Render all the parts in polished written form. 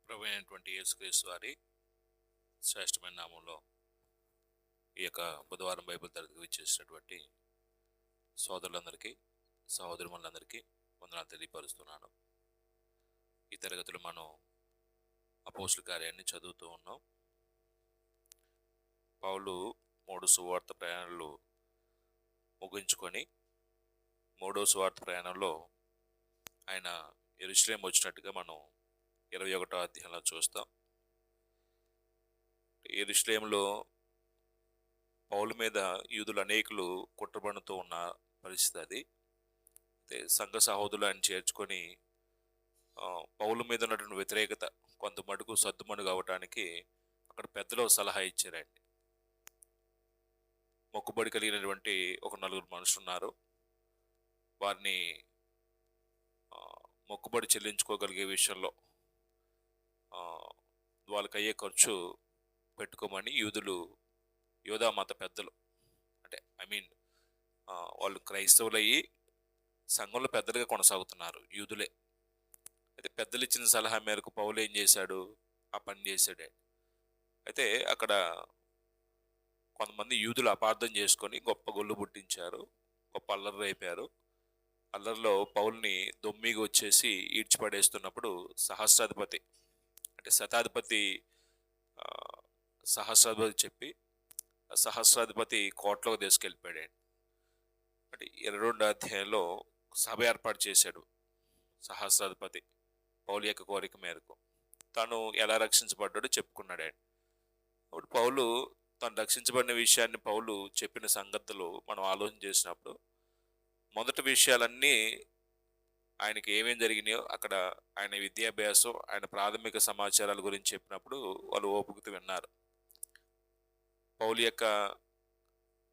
ప్రభు అయినటువంటి యేసుక్రీస్తు వారి శ్రేష్టమైన నామంలో ఈ యొక్క బుధవారం బైబిల్ తరగతికి విచ్చేసినటువంటి సోదరులందరికీ సహోదరులందరికీ వందనాలు తెలియపరుస్తున్నాను. ఈ తరగతిలో మనం అపోస్తుల కార్యాన్ని చదువుతూ ఉన్నాం. పౌలు 3 సువార్త ప్రయాణాలు ముగించుకొని 3వ సువార్త ప్రయాణంలో ఆయన యెరూషలేము వచ్చినట్టుగా మనం 21వ అధ్యాయంలో చూస్తాం. యెరూషలేములో పౌలు మీద యూదులు అనేకులు కుట్రబడుతూ ఉన్న పరిస్థితి అది. సంఘ సహోదరులు ఆయన చేర్చుకొని పౌలు మీద ఉన్నటువంటి వ్యతిరేకత కొంత మటుకు సద్దుమణుగు అవ్వటానికి అక్కడ పెద్దలు సలహా ఇచ్చారండి. మొక్కుబడి కలిగినటువంటి ఒక 4 మనుషులు ఉన్నారు. వారిని మొక్కుబడి చెల్లించుకోగలిగే విషయంలో వాళ్ళకి అయ్యే ఖర్చు పెట్టుకోమని యోధా మత పెద్దలు, అంటే వాళ్ళు క్రైస్తవులయ్యి సంఘంలో పెద్దలుగా కొనసాగుతున్నారు, యూదులే. అయితే పెద్దలు ఇచ్చిన సలహా మేరకు పౌలు ఏం చేశాడు? ఆ పని చేశాడే. అయితే అక్కడ కొంతమంది యూదులు అపార్థం చేసుకొని గొప్ప గొల్లు పుట్టించారు, గొప్ప అల్లరి అయిపోయారు. అల్లరిలో పౌల్ని దొమ్మిగా వచ్చేసి ఈడ్చిపడేస్తున్నప్పుడు సహస్రాధిపతి, అంటే శతాధిపతి సహస్రాధిపతి చెప్పి సహస్రాధిపతి కోటలోకి తీసుకెళ్ళిపోయాడు. అంటే 22వ అధ్యాయంలో సభ ఏర్పాటు చేశాడు సహస్రాధిపతి పౌలు యొక్క కోరిక మేరకు. తాను ఎలా రక్షించబడ్డాడో చెప్పుకున్నాడు ఆయన. అప్పుడు పౌలు తాను రక్షించబడిన విషయాన్ని పౌలు చెప్పిన సంగతులు మనం ఆలోచన చేసినప్పుడు మొదటి విషయాలన్నీ ఆయనకి ఏమేం జరిగినాయో అక్కడ ఆయన విద్యాభ్యాసం, ఆయన ప్రాథమిక సమాచారాల గురించి చెప్పినప్పుడు వాళ్ళు ఓపికతో విన్నారు. పౌలు యొక్క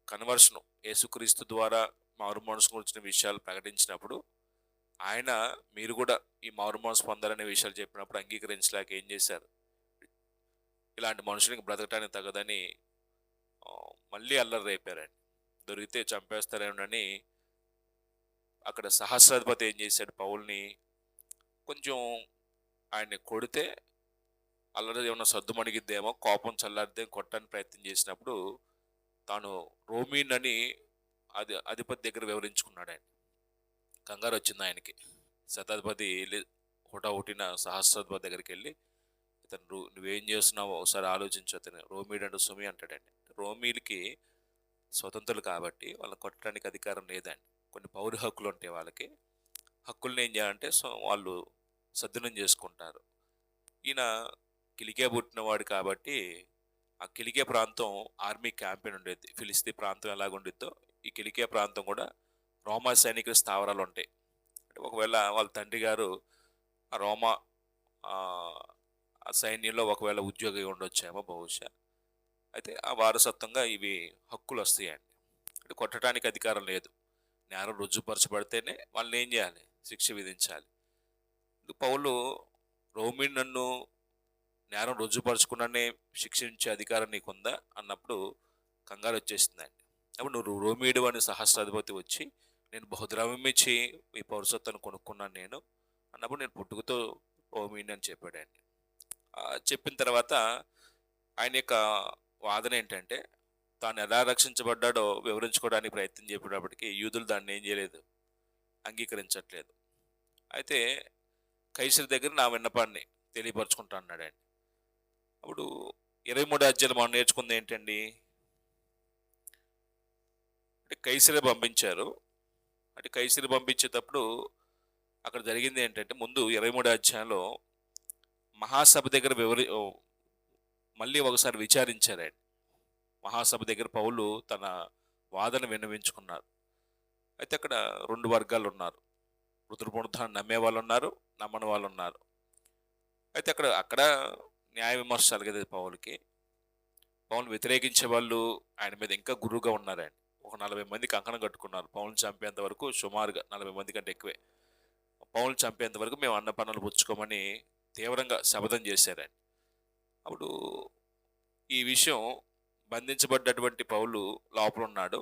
కన్వర్షను, యేసుక్రీస్తు ద్వారా మారు మనసు గురించిన విషయాలు ప్రకటించినప్పుడు ఆయన మీరు కూడా ఈ మారు మనసు పొందాలనే విషయాలు చెప్పినప్పుడు అంగీకరించలేక ఏం చేశారు? ఇలాంటి మనుషులకి బ్రతకటానికి తగదని మళ్ళీ అల్లరి రేపారండి. దొరికితే చంపేస్తారేమోనని అక్కడ సహస్రాధిపతి ఏం చేశాడు? పౌల్ని కొంచెం ఆయన్ని కొడితే అల్లరి ఏమన్నా సద్దుమణిగిద్దేమో, కోపం చల్లారితే కొట్టడానికి ప్రయత్నం చేసినప్పుడు తాను రోమీన్ అని అధిపతి దగ్గర వివరించుకున్నాడు. ఆయన కంగారు వచ్చింది ఆయనకి. శతాధిపతి హుటాహుటిన సహస్రాధిపతి దగ్గరికి వెళ్ళి, ఇతను నువ్వేం చేస్తున్నావో ఒకసారి ఆలోచించు, అతను రోమీడ్ అంటే సుమి అంటాడండి. రోమీలకి స్వతంత్రులు కాబట్టి వాళ్ళని కొట్టడానికి అధికారం లేదండి. కొన్ని పౌర హక్కులు ఉంటాయి వాళ్ళకి. హక్కుల్ని ఏం చేయాలంటే వాళ్ళు సద్వినియోగం చేసుకుంటారు. ఈయన కిలికియా పుట్టినవాడు కాబట్టి ఆ కిలికియా ప్రాంతం ఆర్మీ క్యాంపెయిన్ ఉండేది. ఫిలిస్తీ ప్రాంతం ఎలాగుండిద్దో ఈ కిలికియా ప్రాంతం కూడా రోమా సైనికుల స్థావరాలు ఉంటాయి. అంటే ఒకవేళ వాళ్ళ తండ్రి గారు ఆ రోమా ఆ సైన్యంలో ఒకవేళ ఉద్యోగి ఉండొచ్చేమో బహుశా. అయితే ఆ వారసత్వంగా ఇవి హక్కులు వస్తాయండి. అంటే కొట్టడానికి అధికారం లేదు. నేరం రుజువుపరచబడితేనే వాళ్ళని ఏం చేయాలి? శిక్ష విధించాలి. పౌలు రోమిన్ నన్ను నేరం రుజువుపరచుకున్నానే శిక్షించే అధికారం నీకుందా అన్నప్పుడు కంగారు వచ్చేసిందండి. అప్పుడు నువ్వు రోమీడు అని సహస్రాధిపతి వచ్చి నేను బహుద్రవ్యం ఇచ్చి ఈ పౌరసత్వాన్ని కొనుక్కున్నాను నేను అన్నప్పుడు నేను పుట్టుకతో రోమీని అని చెప్పాడండి. చెప్పిన తర్వాత ఆయన యొక్క వాదన ఏంటంటే తాను ఎలా రక్షించబడ్డాడో వివరించుకోవడానికి ప్రయత్నం చేపేటప్పటికీ యూదులు దాన్ని ఏం చేయలేదు, అంగీకరించట్లేదు. అయితే కైసరు దగ్గర నా విన్నపాన్ని తెలియపరచుకుంటా అన్నాడు ఆయన. అప్పుడు 23వ అధ్యాయంలో మనం నేర్చుకుంది ఏంటండి? అంటే కైసరే పంపించారు. అంటే కైసరు పంపించేటప్పుడు అక్కడ జరిగింది ఏంటంటే ముందు 23వ అధ్యాయంలో మహాసభ దగ్గర మళ్ళీ ఒకసారి విచారించారు ఆయన. మహాసభ దగ్గర పౌలు తన వాదన విన్నవించుకున్నారు. అయితే అక్కడ 2 వర్గాలు ఉన్నారు. పునరుద్ధానం నమ్మే వాళ్ళు ఉన్నారు, నమ్మని వాళ్ళు ఉన్నారు. అయితే అక్కడ న్యాయ విమర్శ జరిగేది పౌలుకి. పౌలుని వ్యతిరేకించే వాళ్ళు ఆయన మీద ఇంకా గురువుగా ఉన్నారు. ఆయన ఒక 40 మంది కంకణం కట్టుకున్నారు. పౌలుని చంపేంత వరకు, సుమారుగా 40 మంది కంటే ఎక్కువే. పౌలుని చంపేంత వరకు మేము అన్న పనులు పుచ్చుకోమని తీవ్రంగా శపథం చేశారు ఆయన. అప్పుడు ఈ విషయం బంధించబడ్డటువంటి పౌలు లోపల ఉన్నాడు.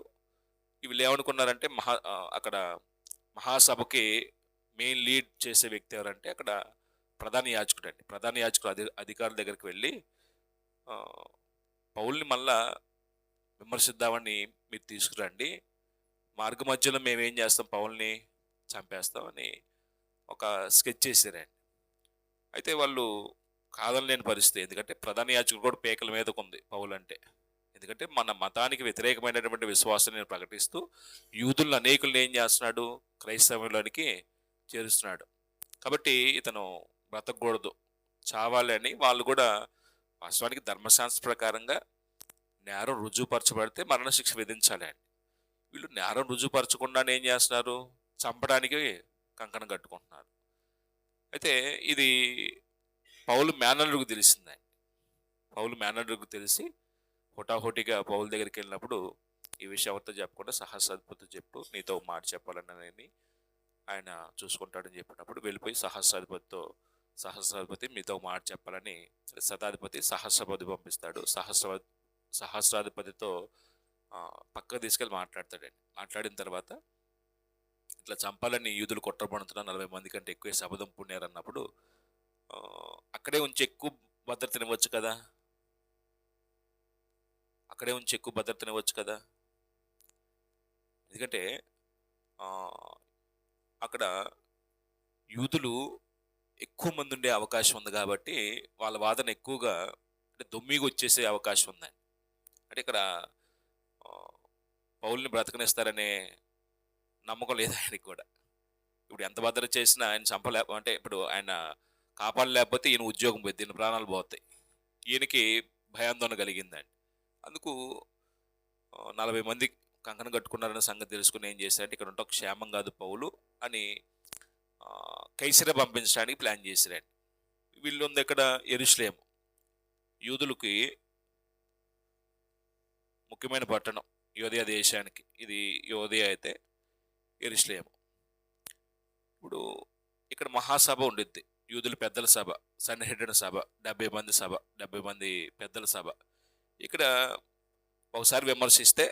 వీళ్ళు ఏమనుకున్నారంటే అక్కడ మహాసభకి మెయిన్ లీడ్ చేసే వ్యక్తి ఎవరంటే అక్కడ ప్రధాన యాజకుడు అండి. ప్రధాన యాజకుడు అధికారుల దగ్గరికి వెళ్ళి పౌల్ని మళ్ళా విమర్శిద్దామని మీరు తీసుకురండి, మార్గ మధ్యలో మేమేం చేస్తాం, పౌల్ని చంపేస్తామని ఒక స్కెచ్ చేశారండి. అయితే వాళ్ళు కాదనలేని పరిస్థితి, ఎందుకంటే ప్రధాన యాజకుడు కూడా పేకల మీదకు ఉంది పౌలు అంటే. ఎందుకంటే మన మతానికి వ్యతిరేకమైనటువంటి విశ్వాసాన్ని ప్రకటిస్తూ యూదులను అనేకులను ఏం చేస్తున్నాడు, క్రైస్తవంలోనికి చేరుస్తున్నాడు. కాబట్టి ఇతను బ్రతకూడదు, చావాలి అని వాళ్ళు కూడా వాస్తవానికి ధర్మశాస్త్ర ప్రకారంగా నేరం రుజువుపరచబడితే మరణశిక్ష విధించాలి అండి. వీళ్ళు నేరం రుజువుపరచకుండానే ఏం చేస్తున్నారు, చంపడానికి కంకణం కట్టుకుంటున్నారు. అయితే ఇది పౌలు మేనల్లుకు తెలిసిందండి. పౌలు మేనల్లుకు తెలిసి హుటాహుటిగా పౌలు దగ్గరికి వెళ్ళినప్పుడు ఈ విషయం ఎవరితో చెప్పకుండా సహస్రాధిపతితో చెప్పు, నీతో మాట చెప్పాలని ఆయన చూసుకుంటాడని చెప్పినప్పుడు వెళ్ళిపోయి సహస్రాధిపతి మీతో మాట చెప్పాలని శతాధిపతి సహస్రాధిపతి పంపిస్తాడు. సహస్రాధిపతితో పక్కకు తీసుకెళ్ళి మాట్లాడతాడండి. మాట్లాడిన తర్వాత ఇట్లా చంపాలని యూదులు కుట్రపడుతున్న 40 మంది కంటే ఎక్కువ శపథం పుణ్యారన్నప్పుడు అక్కడే ఉంచి ఎక్కువ భద్రతనివ్వచ్చు కదా, ఎందుకంటే అక్కడ యూదులు ఎక్కువ మంది ఉండే అవకాశం ఉంది కాబట్టి వాళ్ళ వాదన ఎక్కువగా అంటే దొమ్మిగా వచ్చేసే అవకాశం ఉందండి. అంటే ఇక్కడ పౌల్ని బ్రతకనిస్తారనే నమ్మకం లేదు ఆయనకి కూడా. ఇప్పుడు ఎంత భద్రత చేసినా ఆయన అంటే ఇప్పుడు ఆయన కాపాడలేకపోతే ఈయన ఉద్యోగం పోతుంది, ఈయన ప్రాణాలు పోతాయి. ఈయనకి భయాందోళన కలిగిందండి. అందుకు 40 మంది కంకణం కట్టుకున్నారన్న సంగతి తెలుసుకుని ఏం చేశారంటే ఇక్కడ ఉంటే క్షేమం కాదు పౌలు అని కైసర పంపించడానికి ప్లాన్ చేశారండి. వీళ్ళు ఉంది ఎక్కడ, యెరూషలేము, యూదులకి ముఖ్యమైన పట్టణం యోదయ దేశానికి. ఇది యోదయ అయితే యెరూషలేము. ఇప్పుడు ఇక్కడ మహాసభ ఉండిద్ది, యూదుల పెద్దల సభ, సన్హెడ్రిన్ సభ, 70 మంది పెద్దల సభ. ఇక్కడ ఒకసారి విమర్శిస్తే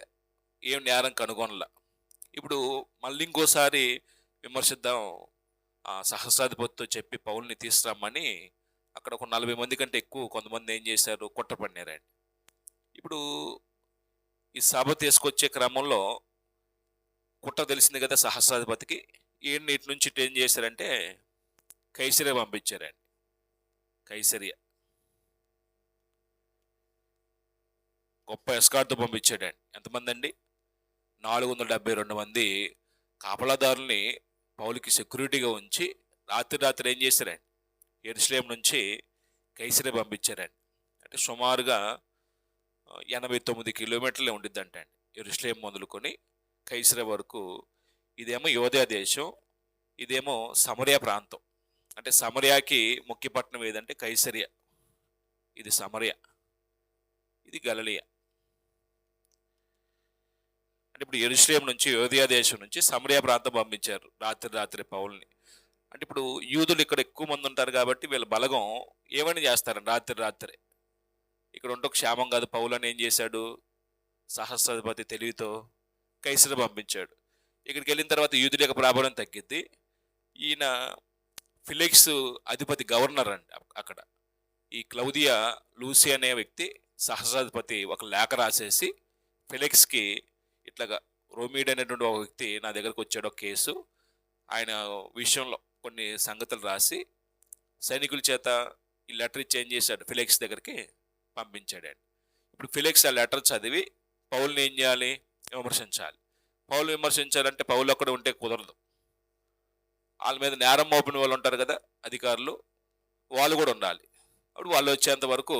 ఏం నేరం కనుగొనలా. ఇప్పుడు మళ్ళీ ఇంకోసారి విమర్శిద్దాం, సహస్రాధిపతితో చెప్పి పౌల్ని తీసుకురమ్మని అక్కడ ఒక 40 మంది కంటే ఎక్కువ కొంతమంది ఏం చేశారు, కుట్రపడినారండి. ఇప్పుడు ఈ సభ తీసుకొచ్చే క్రమంలో కుట్ర తెలిసింది కదా సహస్రాధిపతికి. ఈయన్ని ఇటు నుంచి ఇటు ఏం చేశారంటే కైసరియా పంపించారండి. కైసరియా గొప్ప ఎస్కార్ట్తో పంపించాడండి. ఎంతమంది అండి, 472 మంది కాపలాదారుల్ని పౌలుకి సెక్యూరిటీగా ఉంచి రాత్రి ఏం చేశారండి, యెరూషలేము నుంచి కైసరియా పంపించారండి. అంటే సుమారుగా 89 కిలోమీటర్లే ఉండిద్దంట అండి యెరూషలేము మొదలుకొని కైసరియా వరకు. ఇదేమో యోదయ దేశం, ఇదేమో సమరియా ప్రాంతం. అంటే సమరియాకి ముఖ్య పట్టణం ఏదంటే కైసరియా, ఇది సమరియా, ఇది గలిలయ. అంటే ఇప్పుడు యెరూషలేము నుంచి యోదయ దేశం నుంచి సమరియా ప్రాంతం పంపించారు రాత్రి పౌల్ని. అంటే ఇప్పుడు యూదులు ఇక్కడ ఎక్కువ మంది ఉంటారు కాబట్టి వీళ్ళ బలగం ఏమని చేస్తారండి, రాత్రి ఇక్కడ ఉంటూ క్షేమం కాదు పౌలు అని ఏం చేశాడు, సహస్రాధిపతి తెలివితో కైసర పంపించాడు. ఇక్కడికి వెళ్ళిన తర్వాత యూదుల యొక్క ప్రాబల్యం తగ్గిద్ది. ఈయన ఫిలిక్స్ అధిపతి గవర్నర్ అండి అక్కడ. ఈ క్లౌదియా లూసి అనే వ్యక్తి సహస్రాధిపతి ఒక లేఖ రాసేసి ఫిలిక్స్కి ఇట్లాగా రోమీడ్ అనేటువంటి ఒక వ్యక్తి నా దగ్గరకు వచ్చాడు, ఒక కేసు, ఆయన విషయంలో కొన్ని సంగతులు రాసి సైనికుల చేత ఈ లెటర్ చేంజ్ చేశాడు, ఫిలిక్స్ దగ్గరికి పంపించాడండి. ఇప్పుడు ఫిలిక్స్ ఆ లెటర్ చదివి పౌల్ని ఏం చేయాలి, విమర్శించాలి. పౌలు విమర్శించాలంటే పౌలు అక్కడ ఉంటే కుదరదు. వాళ్ళ మీద నేరం మోపిన వాళ్ళు ఉంటారు కదా అధికారులు, వాళ్ళు కూడా ఉండాలి. అప్పుడు వాళ్ళు వచ్చేంత వరకు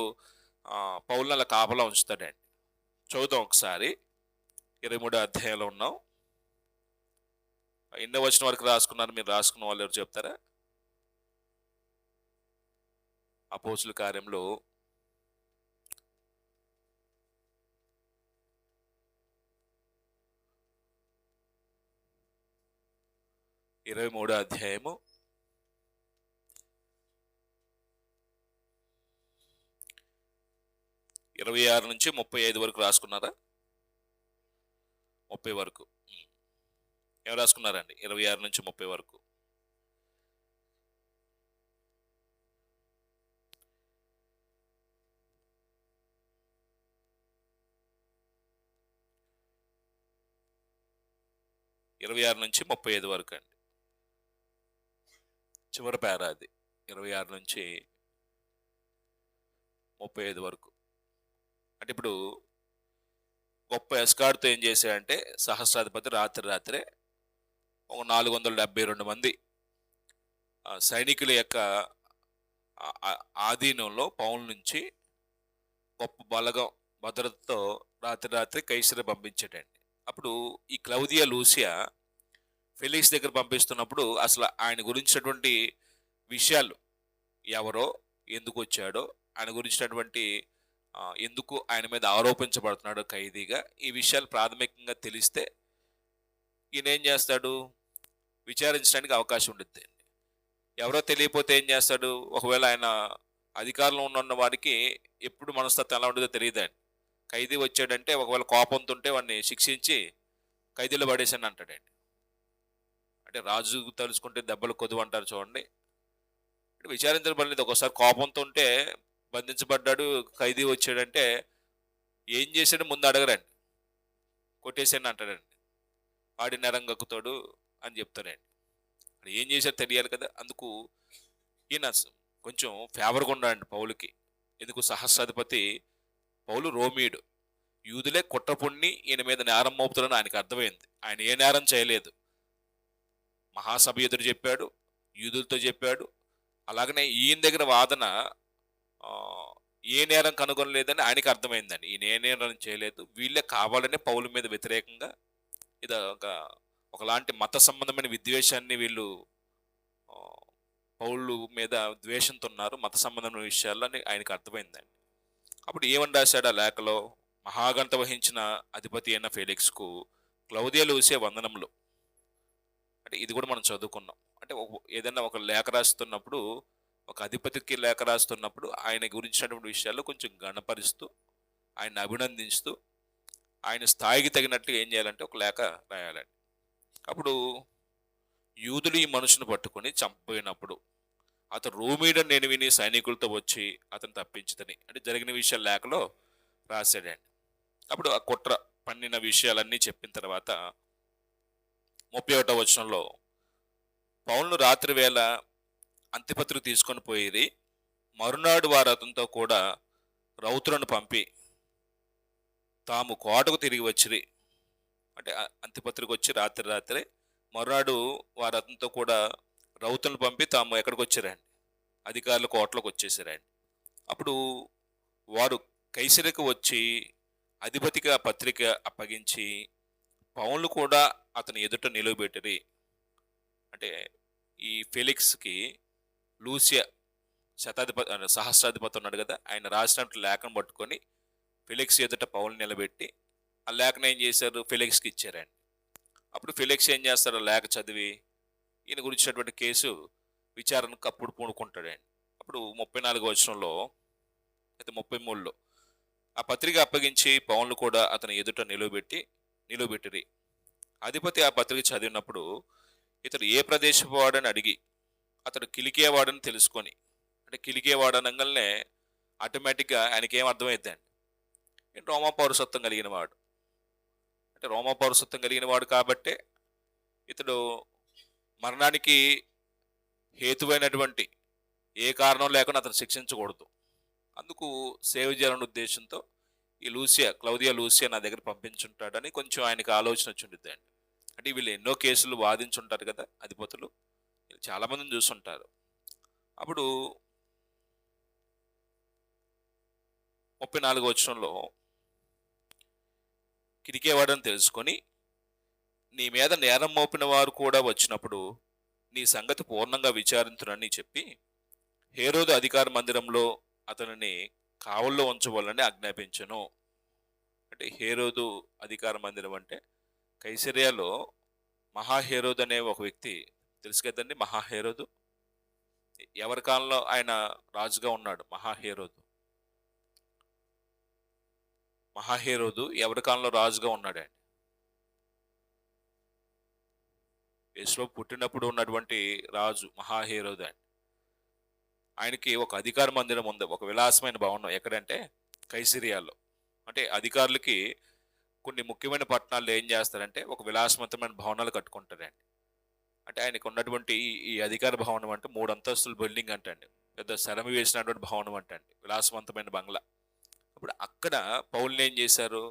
పౌల్ని అలా కాపలా ఉంచుతాడండి. చదువుతాం ఒకసారి, 23వ అధ్యాయంలో ఉన్నాం. ఎన్నో వచనం వరకు రాసుకున్నారు, మీరు రాసుకున్న వాళ్ళు ఎవరు చెప్తారా? అపోస్తుల కార్యంలో 23వ అధ్యాయము 26 నుంచి 35 వరకు రాసుకున్నారా? 30 వరకు ఏం రాసుకున్నారండి? 26 నుంచి 30 వరకు. 26 నుంచి 35 వరకు అండి. చివరి పేరా అది. 26 నుంచి 35 వరకు. అంటే ఇప్పుడు గొప్ప ఎస్కార్ట్‌తో ఏం చేశాడంటే సహస్రాధిపతి రాత్రే ఒక 472 మంది సైనికుల యొక్క ఆధీనంలో పౌలు నుంచి గొప్ప బలగం భద్రతతో రాత్రి కైసరు పంపించాడండి. అప్పుడు ఈ క్లౌదియా లూసియా ఫెలిక్స్ దగ్గర పంపిస్తున్నప్పుడు అసలు ఆయన గురించినటువంటి విషయాలు, ఎవరో, ఎందుకు వచ్చాడో, ఆయన గురించినటువంటి ఎందుకు ఆయన మీద ఆరోపించబడుతున్నాడో ఖైదీగా, ఈ విషయాలు ప్రాథమికంగా తెలిస్తే ఈయన ఏం చేస్తాడు, విచారించడానికి అవకాశం ఉంటుంది. ఎవరో తెలియకపోతే ఏం చేస్తాడు, ఒకవేళ ఆయన అధికారంలో ఉన్న వారికి ఎప్పుడు మనస్తత్వం ఎలా ఉండదో తెలియదండి. ఖైదీ వచ్చాడంటే ఒకవేళ కోపంతో ఉంటే వాడిని శిక్షించి ఖైదీలో పడేసాను అంటాడండి. అంటే రాజు తలుచుకుంటే దెబ్బలు కొద్దు అంటారు చూడండి. అంటే విచారించబడలేదు. ఒకసారి కోపంతో ఉంటే బంధించబడ్డాడు, ఖైదీ వచ్చాడంటే ఏం చేశాడు ముందు అడగరండి, కొట్టేసాను అంటాడండి. వాడి నెరంగక్కుతాడు అని చెప్తాడండి. ఏం చేశాడు తెలియాలి కదా. అందుకు ఈయన కొంచెం ఫేవర్గా ఉన్నాడండి పౌలుకి. ఎందుకు, సహస్రాధిపతి పౌలు రోమీయుడు, యూదులే కుట్రపుణ్ణి ఈయన మీద నేరం మోపుతాడని ఆయనకు అర్థమైంది. ఆయన ఏ నేరం చేయలేదు. మహాసభ ఎదురు చెప్పాడు, యూదులతో చెప్పాడు. అలాగనే ఈయన దగ్గర వాదన ఏ నేరం కనుగొనలేదని ఆయనకి అర్థమైందండి. ఈయన ఏ నేరం చేయలేదు, వీళ్ళే కావాలనే పౌలు మీద వ్యతిరేకంగా ఇది ఒకలాంటి మత సంబంధమైన విద్వేషాన్ని వీళ్ళు పౌలు మీద ద్వేషంతో ఉన్నారు, మత సంబంధమైన విషయాల్లో అని ఆయనకు అర్థమైందండి. అప్పుడు ఏమని రాశాడు ఆ లేఖలో, మహాగంట వహించిన అధిపతి అయిన ఫెలిక్స్కు క్లౌదియా లూసియా వందనములు. అంటే ఇది కూడా మనం చదువుకున్నాం. అంటే ఏదైనా ఒక లేఖ రాస్తున్నప్పుడు, ఒక అధిపతికి లేఖ రాస్తున్నప్పుడు ఆయన గురించినటువంటి విషయాల్లో కొంచెం గణపరుస్తూ, ఆయన అభినందిస్తూ, ఆయన స్థాయికి తగినట్లు ఏం చేయాలంటే ఒక లేఖ రాయాలండి. అప్పుడు యూదులు ఈ మనుషుని పట్టుకొని చంపినప్పుడు అతను రోమీయుడని నేను విని సైనికులతో వచ్చి అతను తప్పించుతని అంటే జరిగిన విషయాలు లేఖలో రాశాడండి. అప్పుడు ఆ కుట్ర పన్నిన విషయాలన్నీ చెప్పిన తర్వాత 31వ వచనంలో, పౌలును రాత్రి వేళ అంతిపత్రికి తీసుకొని పోయి మరునాడు వారు అతనితో కూడా రౌతులను పంపి తాము కోటకు తిరిగి వచ్చిరి. అంటే అంతిపత్రికి వచ్చి రాత్రి మరునాడు వారు అతనితో కూడా రౌతులను పంపి తాము ఎక్కడికి వచ్చారండి, అధికారుల కోటలోకి వచ్చేసారండి. అప్పుడు వారు కైసరికి వచ్చి అధిపతికి ఆ పత్రిక అప్పగించి పౌలు కూడా అతని ఎదుట నిలువబెట్టిరి. అంటే ఈ ఫెలిక్స్కి లూసియా సహస్రాధిపతి ఉన్నాడు కదా, ఆయన రాసినట్టు లేఖను పట్టుకొని ఫెలిక్స్ ఎదుట పౌలు నిలబెట్టి ఆ లేఖను ఏం చేశారు, ఫెలిక్స్కి ఇచ్చారండి. అప్పుడు ఫెలిక్స్ ఏం చేస్తారు, లేఖ చదివి ఈయన గురించినటువంటి కేసు విచారణకు అప్పుడు పూనుకుంటాడండి. అప్పుడు 34వ వచనంలో అయితే 33లో ఆ పత్రిక అప్పగించి పౌలు కూడా అతని ఎదుట నిలువబెట్టిరి. అధిపతి ఆ పత్రిక చదివినప్పుడు ఇతడు ఏ ప్రదేశపు వాడని అడిగి అతడు కిలికేవాడని తెలుసుకొని, అంటే కిలికేవాడనగానే ఆటోమేటిక్గా ఆయనకి ఏం అర్థమైద్దండి, రోమా పౌరసత్వం కలిగిన వాడు. అంటే రోమా పౌరసత్వం కలిగిన వాడు కాబట్టే ఇతడు మరణానికి హేతువైనటువంటి ఏ కారణం లేకుండా అతను శిక్షించకూడదు. అందుకు సేవ చేయాలనే ఉద్దేశంతో ఈ క్లౌదియా లూసియా నా దగ్గర పంపించుంటాడని కొంచెం ఆయనకు ఆలోచన వచ్చిండిద్దండి. అంటే వీళ్ళు ఎన్నో కేసులు వాదించుంటారు కదా అధిపతులు, చాలామందిని చూసుంటారు. అప్పుడు 34వ వచనంలో, కిరికేవాడని తెలుసుకొని నీ మీద నేరం మోపిన వారు కూడా వచ్చినప్పుడు నీ సంగతి పూర్ణంగా విచారించునని చెప్పి హేరోదు అధికార మందిరంలో అతనిని కావల్లో ఉంచవాలని ఆజ్ఞాపించను. అంటే హేరోదు అధికార మందిరం అంటే కైసరియాలో మహాహేరోదు అనే ఒక వ్యక్తి తెలుసు కదండి. మహాహేరోదు ఎవరి కాలంలో ఆయన రాజుగా ఉన్నాడు. మహాహేరోదు ఎవరి కాలంలో రాజుగా ఉన్నాడండి, యేసు పుట్టినప్పుడు ఉన్నటువంటి రాజు మహాహేరోదు అండి. ఆయనకి ఒక అధికార మందిరం ఉంది, ఒక విలాసమైన భవనం. ఎక్కడంటే కైసరియాలో. అంటే అధికారులకి కొన్ని ముఖ్యమైన పట్టణాల్లో ఏం చేస్తారంటే ఒక విలాసవంతమైన భవనాలు కట్టుకుంటారండి. అంటే ఆయనకు ఉన్నటువంటి ఈ అధికార భవనం అంటే 3 అంతస్తుల బిల్డింగ్ అంటండి. పెద్ద శరమి వేసినటువంటి భవనం అంటండి. విలాసవంతమైన బంగ్లా. ఇప్పుడు అక్కడ పౌలుని ఏం చేశారు?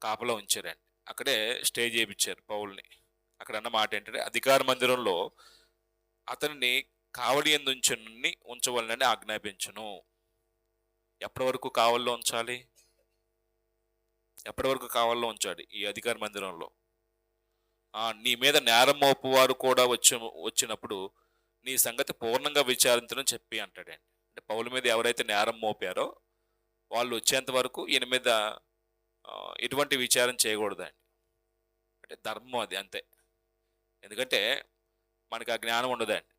కాపలా ఉంచారండి. అక్కడే స్టే చేయించారు పౌల్ని. అక్కడ అన్న మాట ఏంటంటే అధికార మందిరంలో అతనిని కావలి యందు ఉంచవలనని ఆజ్ఞాపించును. ఎప్పటి వరకు కావల్లో ఉంచాలి? ఎప్పటి వరకు కావల్లో ఉంచాలి ఈ అధికార మందిరంలో? నీ మీద నేరం మోపువారు కూడా వచ్చినప్పుడు నీ సంగతి పూర్ణంగా విచారించడం చెప్పి అంటాడండి. అంటే పౌలు మీద ఎవరైతే నేరం మోపారో వాళ్ళు వచ్చేంత వరకు ఈయన మీద ఎటువంటి విచారం చేయకూడదండి. అంటే ధర్మం అది, అంతే. ఎందుకంటే మనకి ఆ జ్ఞానం ఉండదండి.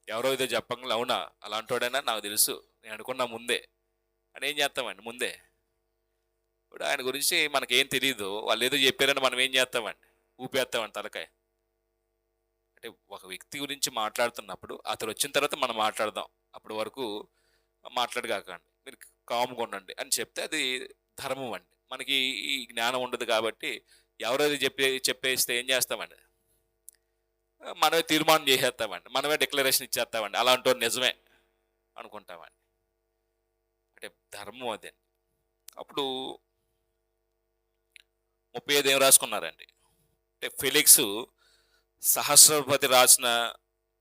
ఎవరో ఇదో చెప్పంగా అవునా అలాంటోడైనా నాకు తెలుసు, నేను అనుకున్నా ముందే అని ఏం చేస్తామండి? ముందే ఇప్పుడు ఆయన గురించి మనకేం తెలియదు, వాళ్ళు ఏదో చెప్పారని మనం ఏం చేస్తామండి? ఊపేస్తామండి తలకాయ. అంటే ఒక వ్యక్తి గురించి మాట్లాడుతున్నప్పుడు అతను వచ్చిన తర్వాత మనం మాట్లాడదాం, అప్పటి వరకు మాట్లాడగాకండి, మీరు కామ్గా ఉండండి అని చెప్తే అది ధర్మం అండి. మనకి ఈ జ్ఞానం ఉండదు కాబట్టి ఎవరైతే చెప్పేస్తే ఏం చేస్తామండి? మనమే తీర్మానం చేసేస్తామండి, మనమే డిక్లరేషన్ ఇచ్చేస్తామండి, అలాంటి నిజమే అనుకుంటామండి. అంటే ధర్మం అదే. అప్పుడు 35 ఏం రాసుకున్నారండి అంటే ఫెలిక్స్ సహస్రపతి రాసిన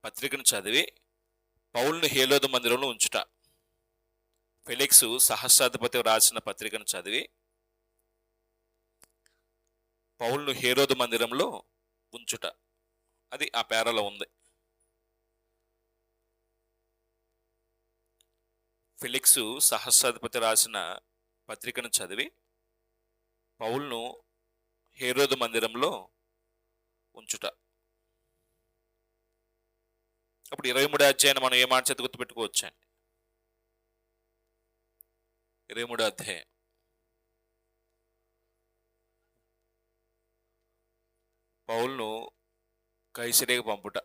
పత్రికను చదివి పౌలును హేరోదు మందిరంలో ఉంచుట. ఫెలిక్స్ సహస్రాధిపతి రాసిన పత్రికను చదివి పౌలును హేరోదు మందిరంలో ఉంచుట, అది ఆ పేరాలో ఉంది. ఫెలిక్స్ సహస్రాధిపతి రాసిన పత్రికను చదివి పౌలును హేరోదు మందిరంలో ఉంచుట. అప్పుడు 23 అధ్యాయం మనం ఏ మాట చేత గుర్తుపెట్టుకోవచ్చండి? 23 అధ్యాయం పౌలును కైసరియాకు పంపుట.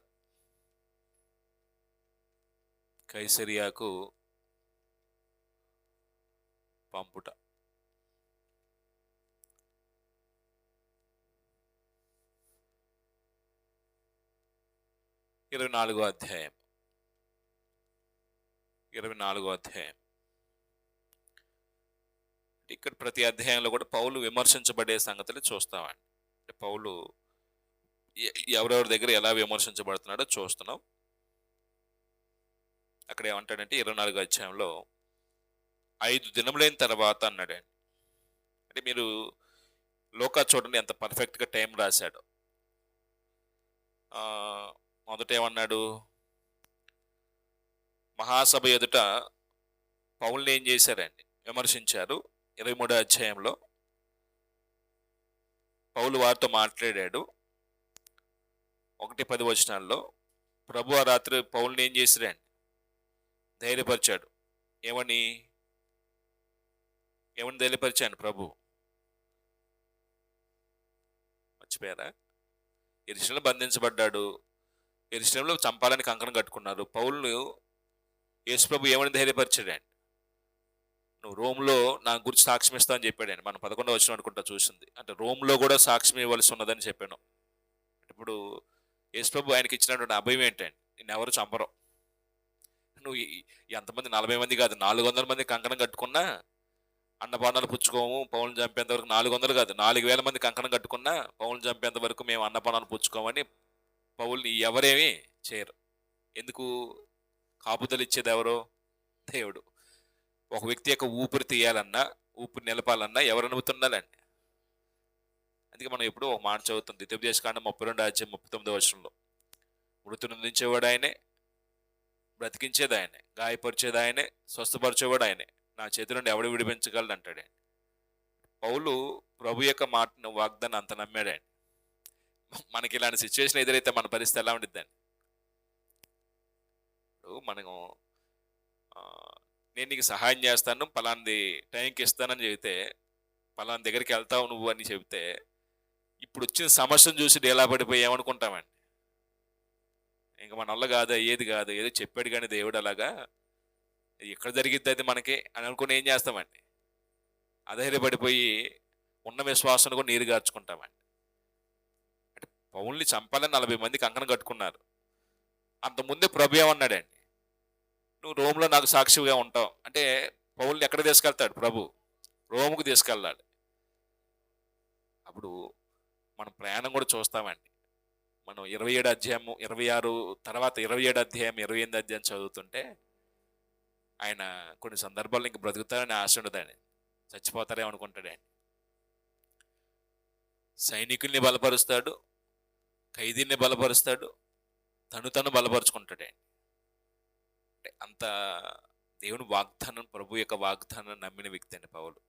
కైసరియాకు పంపుట. 24 అధ్యాయం 24 అధ్యాయం ఇక్కడ ప్రతి అధ్యాయంలో కూడా పౌలు విమర్శించబడే సంగతులు చూస్తామండి. అంటే పౌలు ఎవరెవరి దగ్గర ఎలా విమర్శించబడుతున్నాడో చూస్తున్నాం. అక్కడ ఏమంటాడంటే 24 అధ్యాయంలో 5 దినములైన తర్వాత అన్నాడండి. అంటే మీరు లోకా చూడండి ఎంత పర్ఫెక్ట్గా టైం రాశాడు. మొదట ఏమన్నాడు? మహాసభ ఎదుట పౌల్ని ఏం చేశారండి? విమర్శించారు. 23 అధ్యాయంలో పౌలు వారితో మాట్లాడాడు. 1-10 వచనాల్లో ప్రభు ఆ రాత్రి పౌల్ని ఏం చేశారండి? ధైర్యపరిచాడు. ఏమని ధైర్యపరిచాను ప్రభు? మర్చిపోయారా? యెరూషలేములో బంధించబడ్డాడు. యెరూషలేములో చంపాలని కంకణం కట్టుకున్నారు. పౌలు యేసుప్రభు ఏమని ధైర్యపరిచాడండి? నువ్వు రోమ్లో నా గురించి సాక్ష్యం ఇస్తావు అని చెప్పాడండి. మనం 11వ వచనం అనుకుంటా చూసింది. అంటే రోమ్లో కూడా సాక్ష్యం ఇవ్వాల్సి ఉన్నదని చెప్పాను. ఇప్పుడు యేసుప్రభు ఆయనకి ఇచ్చినటువంటి అభయం ఏంటండి? నిన్నెవరు చంపరు. నువ్వు ఎంతమంది 40 మంది కాదు 400 మంది కంకణం కట్టుకున్నా అన్నపానాలు పుచ్చుకోము, పౌలను చంపేంత వరకు 400 కాదు 4000 మంది కంకణం కట్టుకున్నా పౌలను చంపేంత వరకు మేము అన్నపానాలు పుచ్చుకోమని పౌల్ని ఎవరేమీ చేయరు. ఎందుకు? కాపుదలు ఇచ్చేది ఎవరో? దేవుడు. ఒక వ్యక్తి యొక్క ఊపిరి తీయాలన్నా, ఊపిరి నిలపాలన్నా ఎవరు అనుమతుండాలండి? అందుకే మనం ఎప్పుడు ఒక మాట చదువుతాం, ద్వితీయోపదేశకాండం 32 అధ్యాయం 39వ వచనంలో, మృతుని నుంచేవాడు ఆయనే, బ్రతికించేది ఆయనే, గాయపరిచేది ఆయనే, స్వస్థపరిచేవాడు ఆయనే, నా చేతి నుండి ఎవడు విడిపించగలడు అంటాడే. పౌలు ప్రభు యొక్క మాటను వాగ్దాన్ని అంత నమ్మాడండి. మనకి ఇలాంటి సిచ్యువేషన్ ఎదురైతే మన పరిస్థితి ఎలా ఉండిద్దండి? ఇప్పుడు మనం నేను నీకు సహాయం చేస్తాను, పలాంది టైంకి ఇస్తానని చెబితే, పలానా దగ్గరికి వెళ్తావు నువ్వు అని చెబితే, ఇప్పుడు వచ్చిన సమస్యను చూసి డేలా పడిపోయి ఏమనుకుంటామండి? ఇంకా మన వల్ల కాదు, అయ్యేది కాదు, ఏదో చెప్పాడు కానీ దేవుడు అలాగా, ఎక్కడ జరిగిద్ది అది మనకి అని అనుకుని ఏం చేస్తామండి? అధైర్యపడిపోయి ఉన్న విశ్వాసాన్ని కూడా నీరు గార్చుకుంటామండి. అంటే పౌల్ని చంపాలని 40 మంది కంకణం కట్టుకున్నారు. అంతకుముందే ప్రభు ఏమన్నాడండి, నువ్వు రోమ్లో నాకు సాక్షిగా ఉంటావు అంటే పౌల్ని ఎక్కడ తీసుకెళ్తాడు ప్రభు? రోముకు తీసుకెళ్ళాలి. అప్పుడు మనం ప్రయాణం కూడా చూస్తామండి. మనం 27 అధ్యాయము 26 తర్వాత 27 అధ్యాయం 28 అధ్యాయం చదువుతుంటే ఆయన కొన్ని సందర్భాల్లో ఇంక బ్రతుకుతారని ఆశ ఉండదండి, చచ్చిపోతారేమో అనుకుంటాడండి. సైనికుల్ని బలపరుస్తాడు, ఖైదీల్ని బలపరుస్తాడు, తను బలపరుచుకుంటాడండి. అంటే అంత దేవుని వాగ్దానం, ప్రభు యొక్క వాగ్దానం నమ్మిన వ్యక్తి అండి పౌలు.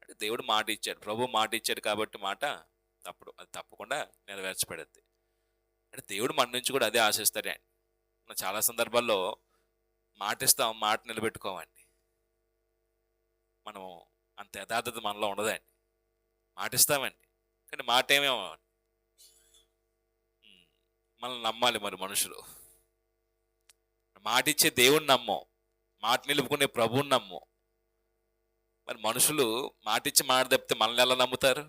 అంటే దేవుడు మాట ఇచ్చాడు, ప్రభు మాట ఇచ్చాడు కాబట్టి మాట తప్పుడు, అది తప్పకుండా నెరవేర్చబడద్ది. అంటే దేవుడు మన నుంచి కూడా అదే ఆశిస్తాడే. చాలా సందర్భాల్లో మాట ఇస్తాం, మాట నిలబెట్టుకోమండి. మనం అంత యథార్థత మనలో ఉండదండి. మాట ఇస్తామండి కానీ మాట ఏమేమో మనల్ని నమ్మాలి. మరి మనుషులు మాట ఇచ్చే దేవుణ్ణి నమ్మం, మాట నిలుపుకునే ప్రభువుని నమ్మం. మరి మనుషులు మాట ఇచ్చి మాట తప్పితే మనల్ని ఎలా నమ్ముతారు?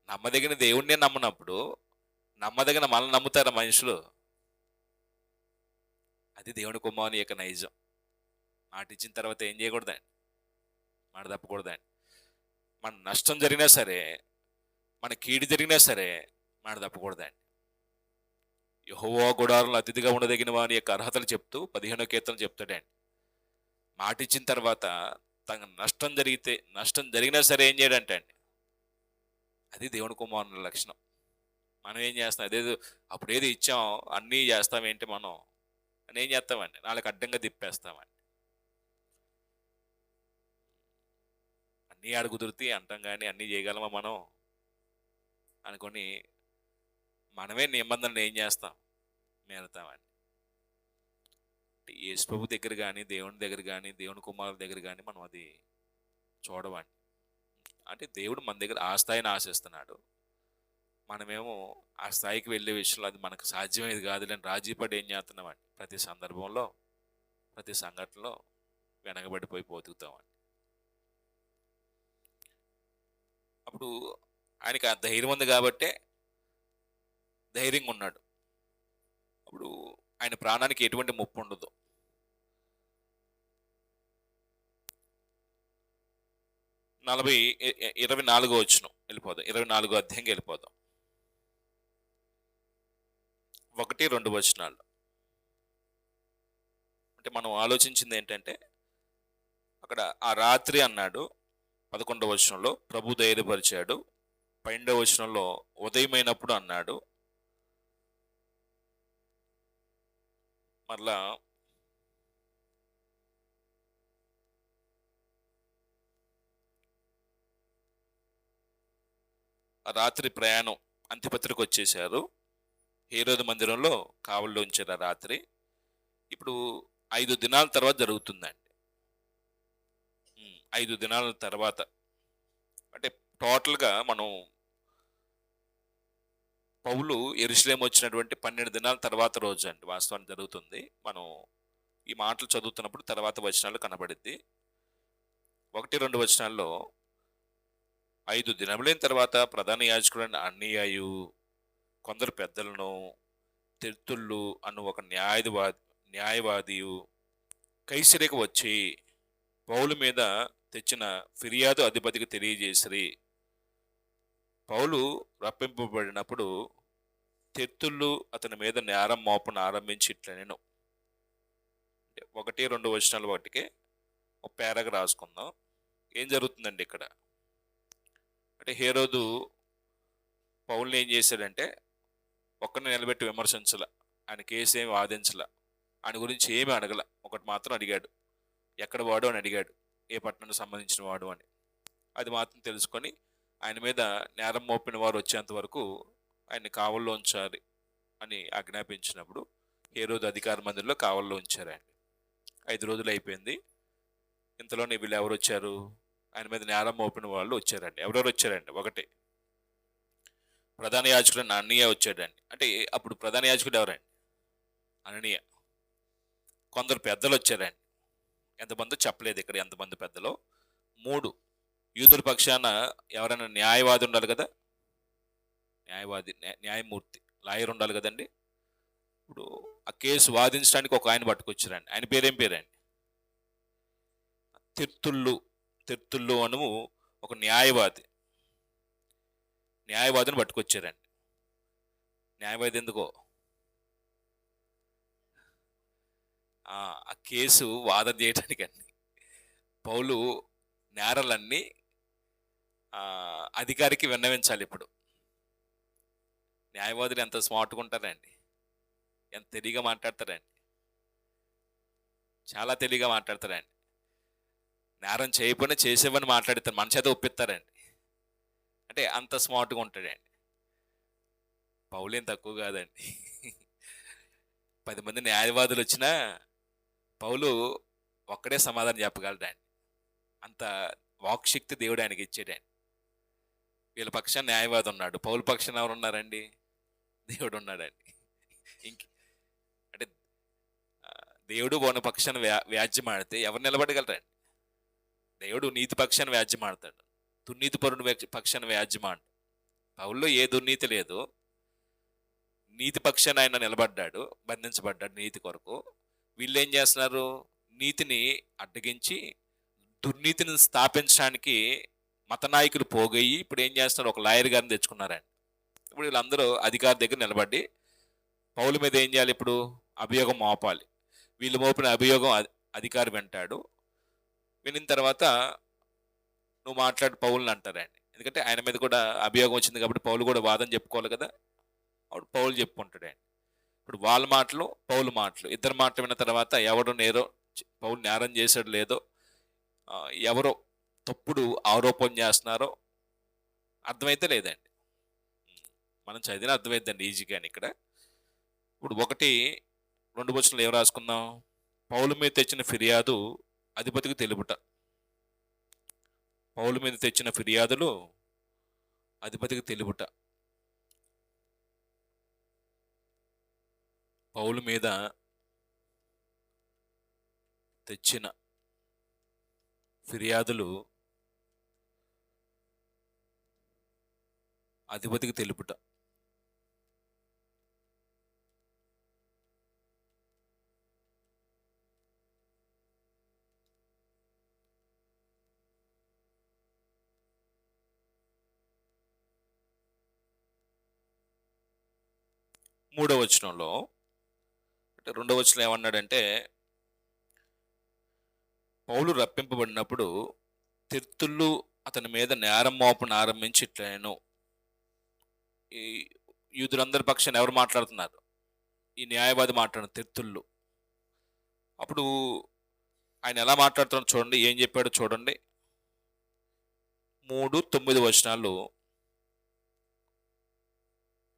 నమ్మదగిన దేవుణ్ణే నమ్మనప్పుడు నమ్మదగిన మనల్ని నమ్ముతారా మనుషులు? అది దేవుని కుమారుని యొక్క నైజం. మాట ఇచ్చిన తర్వాత ఏం చేయకూడదండి, మాట తప్పకూడదండి. మన నష్టం జరిగినా సరే, మన కీడు జరిగినా సరే మాట తప్పకూడదండి. యెహోవా గుడారంలో అతిథిగా ఉండదగిన వాని యొక్క అర్హతలు చెప్తూ 15వ కీర్తన చెప్తాడండి. మాట ఇచ్చిన తర్వాత తన నష్టం జరిగినా సరే ఏం చేయడంటే అండి, అది దేవుని కుమారుని లక్షణం. మనం ఏం చేస్తాం, అప్పుడేది ఇచ్చాం అన్నీ చేస్తాం ఏంటి మనం అని ఏం చేస్తామండి, నాలుగు అడ్డంగా తిప్పేస్తామండి. అన్నీ ఆడ కుదురుతాయి అంటాం కానీ అన్నీ చేయగలమా మనం అనుకొని మనమే నిబంధనలు ఏం చేస్తాం, మేలుతామండి. యేసు ప్రభు దగ్గర కానీ, దేవుని దగ్గర కానీ, దేవుని కుమారుల దగ్గర కానీ మనం అది చూడవండి. అంటే దేవుడు మన దగ్గర ఆ స్థాయిని ఆశిస్తున్నాడు, మనమేమో ఆ స్థాయికి వెళ్ళే విషయంలో అది మనకు సాధ్యమేది కాదు అని రాజీపడి ఏం చేస్తున్నామండి, ప్రతి సందర్భంలో ప్రతి సంఘటనలో వెనకబడిపోయి బతుకుతామండి. అప్పుడు ఆయనకి ఆ ధైర్యం ఉంది కాబట్టే ధైర్యంగా ఉన్నాడు. అప్పుడు ఆయన ప్రాణానికి ఎటువంటి ముప్పు ఉండదు. 24వ వచనం వెళ్ళిపోదాం, 24వ అధ్యాయంకి వెళ్ళిపోదాం. 1-2 వచనాలు. అంటే మనం ఆలోచించింది ఏంటంటే అక్కడ ఆ రాత్రి అన్నాడు 11వ వచనంలో, ప్రభు ధైర్యపరిచాడు. 12వ వచనంలో ఉదయమైనప్పుడు అన్నాడు. మరలా ఆ రాత్రి ప్రయాణం అంత్యపత్రికి వచ్చేసారు. హేరోదు మందిరంలో కావల్లో ఉంచారు ఆ రాత్రి. ఇప్పుడు 5 దినాల తర్వాత జరుగుతుందండి. 5 దినాల తర్వాత అంటే టోటల్గా మనం పౌలు యెరూషలేము వచ్చినటువంటి 12 దినాల తర్వాత రోజు అండి వాస్తవానికి జరుగుతుంది. మనం ఈ మాటలు చదువుతున్నప్పుడు తర్వాత వచనాలు కనబడిద్ది. 1-2 వచనాల్లో 5 దినములైన తర్వాత ప్రధాన యాజకుడైన అన్నయ్యయు కొందరు పెద్దలను తెర్తుళ్ళు అను ఒక న్యాయవాదియు కైసరికి వచ్చి పౌలు మీద తెచ్చిన ఫిర్యాదు అధిపతికి తెలియజేసిరి. పౌలు రప్పింపబడినప్పుడు తెర్తుళ్ళు అతని మీద నేరం మోపను ఆరంభించి ఇట్లనెను. 1-2 వచనాల వాటికి ఒక పేరాగా రాసుకుందాం. ఏం జరుగుతుందండి ఇక్కడ అంటే, హేరోదు పౌల్ని ఏం చేశాడంటే ఒక్కరిని నిలబెట్టి విమర్శించల, ఆయన కేసు ఏమి వాదించల, ఆయన గురించి ఏమి అడగల. ఒకటి మాత్రం అడిగాడు, ఎక్కడ వాడు అని అడిగాడు, ఏ పట్టణానికి సంబంధించిన వాడు అని. అది మాత్రం తెలుసుకొని ఆయన మీద నేరం మోపిన వారు వచ్చేంత వరకు ఆయన్ని కావల్లో ఉంచాలి అని ఆజ్ఞాపించినప్పుడు హేరోదు అధికార మందిరంలో కావల్లో ఉంచారు ఆయన. 5 రోజులు అయిపోయింది. ఇంతలోనే వీళ్ళు ఎవరు వచ్చారు, ఆయన మీద నేరం మోపిన వాళ్ళు వచ్చారండి. ఎవరెవరు వచ్చారండి? 1 ప్రధాన యాజకుడు అననీయ వచ్చాడండి. అంటే అప్పుడు ప్రధాన యాజకుడు ఎవరండి? అననీయ. కొందరు పెద్దలు వచ్చారండి. ఎంతమంది చెప్పలేదు ఇక్కడ ఎంతమంది పెద్దలో. 3 యూదుల పక్షాన ఎవరైనా న్యాయవాది ఉండాలి కదా, న్యాయవాది న్యాయమూర్తి లాయర్ ఉండాలి కదండి. ఇప్పుడు ఆ కేసు వాదించడానికి ఒక ఆయన పట్టుకొచ్చారండి. ఆయన పేరేం పేరండి? తెర్తుళ్ళు. తెర్తుళ్ళు అను ఒక న్యాయవాదిని పట్టుకొచ్చారండి. న్యాయవాది ఎందుకో ఆ కేసు వాదన చేయటానికండి. పౌలు నేరాలన్నీ అధికారికి విన్నవించాలి. ఇప్పుడు న్యాయవాదులు ఎంత స్మార్ట్గా ఉంటారండి, ఎంత తెలివిగా మాట్లాడతారండి, చాలా తెలివిగా మాట్లాడతారండి. నేరం చేయకపోయినా చేసేవని మాట్లాడతారు, మన చేత ఒప్పిస్తారండి. అంటే అంత స్మార్ట్గా ఉంటాడండి. పౌలేం తక్కువ కాదండి. 10 మంది న్యాయవాదులు వచ్చినా పౌలు ఒక్కడే సమాధానం చెప్పగలడండి. అంత వాక్శక్తి దేవుడు ఆయనకి ఇచ్చాడండి. వీళ్ళ పక్షాన న్యాయవాది ఉన్నాడు, పౌలు పక్షాన ఎవరు ఉన్నారండి? దేవుడు ఉన్నాడండి. ఇంక అంటే దేవుడు వాళ్ళ పక్షాన వ్యాజ్యం ఆడితే ఎవరు నిలబడగలరండి? దేవుడు నీతి పక్షాన వ్యాజ్యం ఆడతాడు, దుర్నీతి పరుడు పక్షాన వ్యాజ్యం ఆడు. పౌల్లో ఏ దుర్నీతి లేదు, నీతి పక్షాన ఆయన నిలబడ్డాడు, బంధించబడ్డాడు నీతి కొరకు. వీళ్ళు ఏం చేస్తున్నారు? నీతిని అడ్డగించి దుర్నీతిని స్థాపించడానికి మత నాయకులు పోగొయ్యి ఇప్పుడు ఏం చేస్తున్నారు? ఒక లాయర్ గారిని తెచ్చుకున్నారండి. ఇప్పుడు వీళ్ళందరూ అధికారి దగ్గర నిలబడి పౌలు మీద ఏం చేయాలి? ఇప్పుడు అభియోగం మోపాలి. వీళ్ళు మోపిన అభియోగం అధికారి వింటాడు. వినిన తర్వాత నువ్వు మాట్లాడు పౌల్ని అంటారండి. ఎందుకంటే ఆయన మీద కూడా అభియోగం వచ్చింది కాబట్టి పౌలు కూడా వాదన చెప్పుకోవాలి కదా. అప్పుడు పౌలు చెప్పుకుంటాడండి. ఇప్పుడు వాళ్ళ మాటలు పౌలు మాటలు ఇద్దరు మాటలు విన్న తర్వాత ఎవడు పౌలు నేరం చేశాడు లేదో, ఎవరో తప్పుడు ఆరోపణ చేస్తున్నారో అర్థమైతే లేదండి. మనం చదివిన అర్థమైందండి ఈజీగాని. ఇక్కడ ఇప్పుడు 1-2 వచనాలు ఏం రాసుకుందాం? పౌలు మీద తెచ్చిన ఫిర్యాదు అధిపతికి తెలుపుట. పౌలు మీద తెచ్చిన ఫిర్యాదులు అధిపతికి తెలుపుట. పౌలు మీద తెచ్చిన ఫిర్యాదులు అధిపతికి తెలుపుట. మూడవ వచనంలో అంటే 2వ వచనంలో ఏమన్నాడంటే, పౌలు రప్పింపబడినప్పుడు తెర్తుళ్ళు అతని మీద నేరం మోపను ఆరంభించి ఇట్లను. ఈ యూదులందరి పక్షాన్ని ఎవరు మాట్లాడుతున్నారు? ఈ న్యాయవాది మాట్లాడిన తెర్తుళ్ళు. అప్పుడు ఆయన ఎలా మాట్లాడుతున్నాడు చూడండి, ఏం చెప్పాడో చూడండి. 3-9 వచనాలు.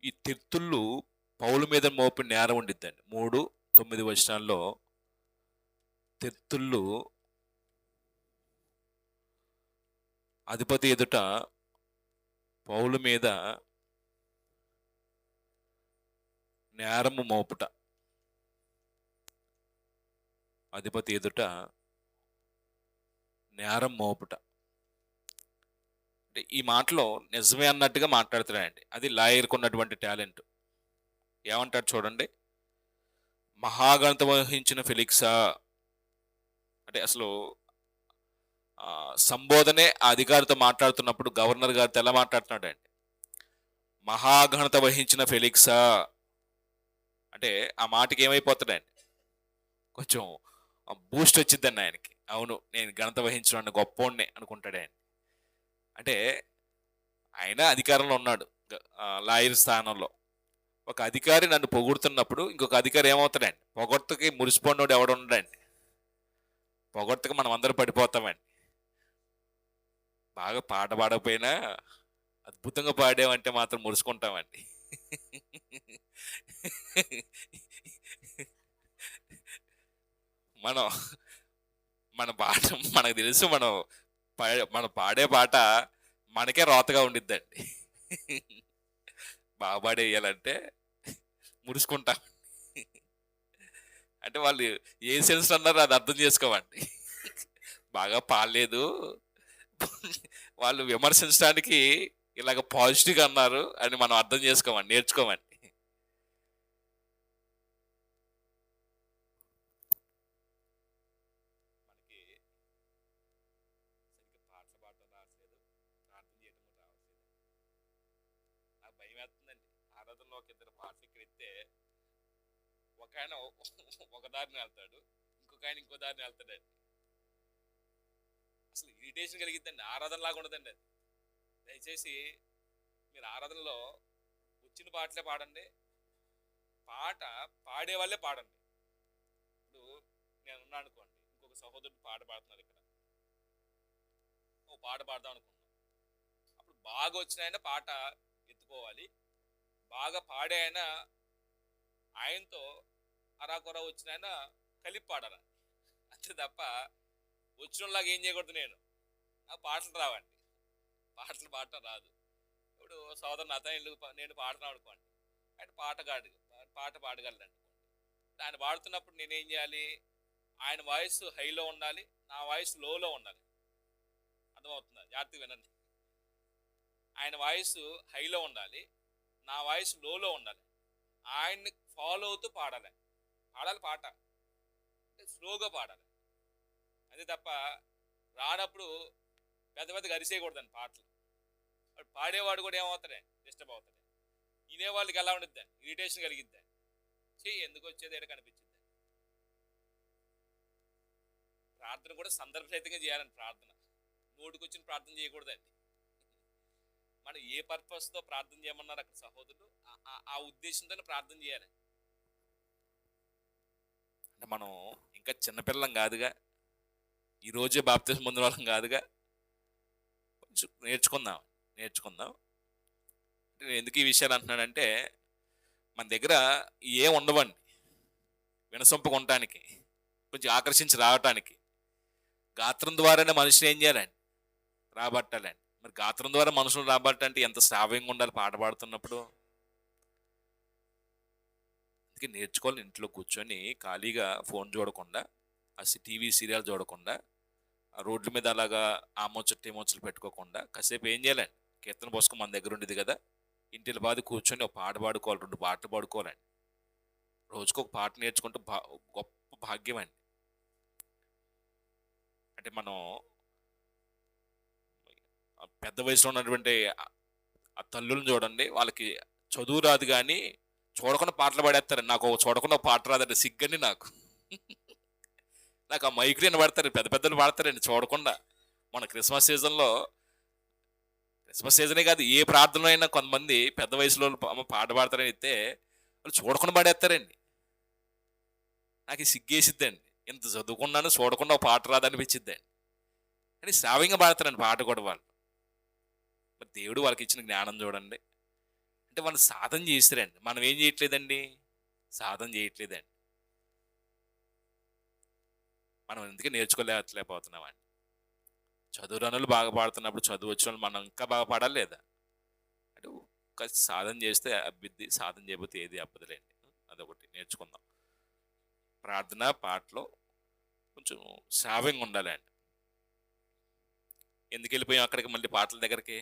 ఈ తెర్తుళ్ళు పౌలు మీద మోపిన నేరం ఉండిద్దండి. 3-9 వచనాల్లో తెర్తుళ్ళు అధిపతి ఎదుట పౌలు మీద నేరము మోపుట. అధిపతి ఎదుట నేరం మోపుట. అంటే ఈ మాటలో నిజమే అన్నట్టుగా మాట్లాడుతున్నాయండి. అది లాయర్కు ఉన్నటువంటి టాలెంట్. ఏమంటాడు చూడండి, మహాగణత వహించిన ఫెలిక్సా. అంటే అసలు సంబోధనే ఆ అధికారితో మాట్లాడుతున్నప్పుడు గవర్నర్ గారితో ఎలా మాట్లాడుతున్నాడు అండి? మహాఘనత వహించిన ఫెలిక్సా అంటే ఆ మాటకి ఏమైపోతాడండి? కొంచెం బూస్ట్ వచ్చిందండి ఆయనకి. అవును, నేను ఘనత వహించిన గొప్పోడిని అనుకుంటాడు ఆయన. అంటే ఆయన అధికారంలో ఉన్నాడు, లాయర్ స్థానంలో. ఒక అధికారి నన్ను పొగుడుతున్నప్పుడు ఇంకొక అధికారి ఏమవుతాడండి? పొగడ్తకి మురిసిపోయినోడు ఎవడున్నాడండి? పొగడ్తకి మనం అందరూ పడిపోతామండి. బాగా పాట పాడకపోయినా అద్భుతంగా పాడామంటే మాత్రం మురుసుకుంటామండి. మన పాట మనకు తెలుసు, మనం పాడే పాట మనకే రోతగా ఉండిద్దండి. బాగా పాడేయాలంటే మురుసుకుంటాం. అంటే వాళ్ళు ఏ సెన్స్ అన్నారో అది అర్థం చేసుకోవండి. బాగా పాడలేదు, వాళ్ళు విమర్శించడానికి ఇలాగ పాజిటివ్గా అన్నారు అని మనం అర్థం చేసుకోమండి, నేర్చుకోమండి. మనకి సరిగ్గా పాటలు పాడటం రావట్లేదు, ప్రార్థన చేయడం కూడా రావట్లేదు. నాకు భయం వేస్తుందండి. ఆరాధనలో ఒక ఇద్దరు పాటలు ఇక్కడ ఎత్తే ఒక ఆయన ఒక దారిని వెళ్తాడు, ఇంకొక ఆయన ఇంకో దారిని వెళ్తాడండి. అసలు ఇరిటేషన్ కలిగిద్దండి, ఆరాధన లాగా ఉండదండి అది. దయచేసి మీరు ఆరాధనలో వచ్చిన పాటలే పాడండి, పాట పాడే వాళ్ళే పాడండి. ఇప్పుడు నేను ఉన్నా అనుకోండి, ఇంకొక సహోదరుడు పాట పాడుతున్నారు ఇక్కడ, ఓ పాట పాడదాం అనుకున్నాం. అప్పుడు బాగా వచ్చిన ఆయన పాట ఎత్తుకోవాలి, బాగా పాడే ఆయన ఆయనతో అరాకొర వచ్చిన ఆయన కలిపి పాడాలి. అంతే తప్ప వచ్చినలాగా ఏం చేయకూడదు. నాకు పాటలు రావండి, పాటలు పాడటం రాదు. ఇప్పుడు సోదరు నతనీలు నేను పాడుతున్నాను అనుకోండి, ఆయన పాట పాడగలడు అనుకోండి. ఆయన పాడుతున్నప్పుడు నేనేం చేయాలి? ఆయన వాయిస్ హైలో ఉండాలి, నా వాయిస్ లోలో ఉండాలి. అర్థమవుతుందా? జాగ్రత్తగా వినండి. ఆయన వాయిస్ హైలో ఉండాలి, నా వాయిస్ లోలో ఉండాలి. ఆయన్ని ఫాలో అవుతూ పాడాలి పాట స్లోగా పాడాలి. అంతే తప్ప రానప్పుడు పెద్ద పెద్దగా అరిసేయకూడదండి పాటలు. పాడేవాడు కూడా ఏమవుతాడే, డిస్టర్బ్ అవుతాడు. వినేవాళ్ళకి ఎలా ఉండిద్దా, ఇరిటేషన్ కలిగిద్దా, ఎందుకు వచ్చేది ఏడ కనిపించింది. ప్రార్థన కూడా సందర్భరహితంగా చేయాలండి. ప్రార్థన నోటికొచ్చిన ప్రార్థన చేయకూడదండి. మనం ఏ పర్పస్తో ప్రార్థన చేయమన్నారు అక్కడ సహోదరులు, ఆ ఉద్దేశంతోనే ప్రార్థన చేయాలి. అంటే మనం ఇంకా చిన్నపిల్లం కాదుగా, ఈరోజే బాప్తిస్మం పొందిన వాళ్ళం కాదుగా, కొంచెం నేర్చుకుందాం. నేను ఎందుకు ఈ విషయాలు అంటున్నానంటే, మన దగ్గర ఏం ఉండవండి వినసొంపుకుంటానికి, కొంచెం ఆకర్షించి రావటానికి. గాత్రం ద్వారానే మనుషులు ఏం చేయాలండి, రాబట్టాలండి. మరి గాత్రం ద్వారా మనుషులు రాబట్టాలంటే ఎంత శ్రావ్యంగా ఉండాలి పాట పాడుతున్నప్పుడు. అందుకే నేర్చుకోవాలి. ఇంట్లో కూర్చొని ఖాళీగా ఫోన్ చూడకుండా, టీవీ సీరియల్ చూడకుండా, రోడ్ల మీద అలాగా ఆమోచలు పెట్టుకోకుండా కాసేపు ఏం చేయాలండి, కీర్తన పుస్తకం మన దగ్గర ఉండేది కదా, ఇంటిలో బాధ కూర్చొని ఒక పాట పాడుకోవాలి, 2 పాటలు పాడుకోవాలండి. రోజుకు ఒక పాట నేర్చుకుంటే గొప్ప భాగ్యం అండి. అంటే మనం పెద్ద వయసులో ఉన్నటువంటి ఆ తల్లులను చూడండి, వాళ్ళకి చదువు రాదు కానీ చూడకుండా పాటలు పాడేస్తారండి. నాకు చూడకుండా పాట రాదండి, సిగ్గండి నాకు. నాకు ఆ మైకులు వినబడతారు, పెద్ద పెద్దలు పాడతారండి చూడకుండా. మన క్రిస్మస్ సీజనే కాదు, ఏ ప్రార్థనలో అయినా కొంతమంది పెద్ద వయసులో పాట పాడతారని అయితే వాళ్ళు చూడకుండా పాడేస్తారండి. నాకు సిగ్గేసిద్దండి, ఇంత చదువుకున్నాను చూడకుండా ఒక పాట రాదనిపించిద్దండి. కానీ శ్రావ్యంగా పాడతారండి పాట కూడా వాళ్ళు. మరి దేవుడు వాళ్ళకి ఇచ్చిన జ్ఞానం చూడండి. అంటే వాళ్ళు సాధన చేస్తారండి, మనం ఏం చేయట్లేదండి, సాధన చేయట్లేదండి. మనం ఎందుకే నేర్చుకోలేకపోతున్నామండి. చదువు రానులు బాగా పాడుతున్నప్పుడు చదువు వచ్చిన వాళ్ళు మనం ఇంకా బాగా పాడాలి లేదా అంటే సాధన చేస్తే అబ్బిద్ది, సాధన చేయకపోతే ఏది అబ్బదులేండి. అదొకటి నేర్చుకుందాం. ప్రార్థన పాటలో కొంచెం శ్రావ్యంగా ఉండాలి అండి. ఎందుకు వెళ్ళిపోయాం అక్కడికి, మళ్ళీ పాటల దగ్గరికి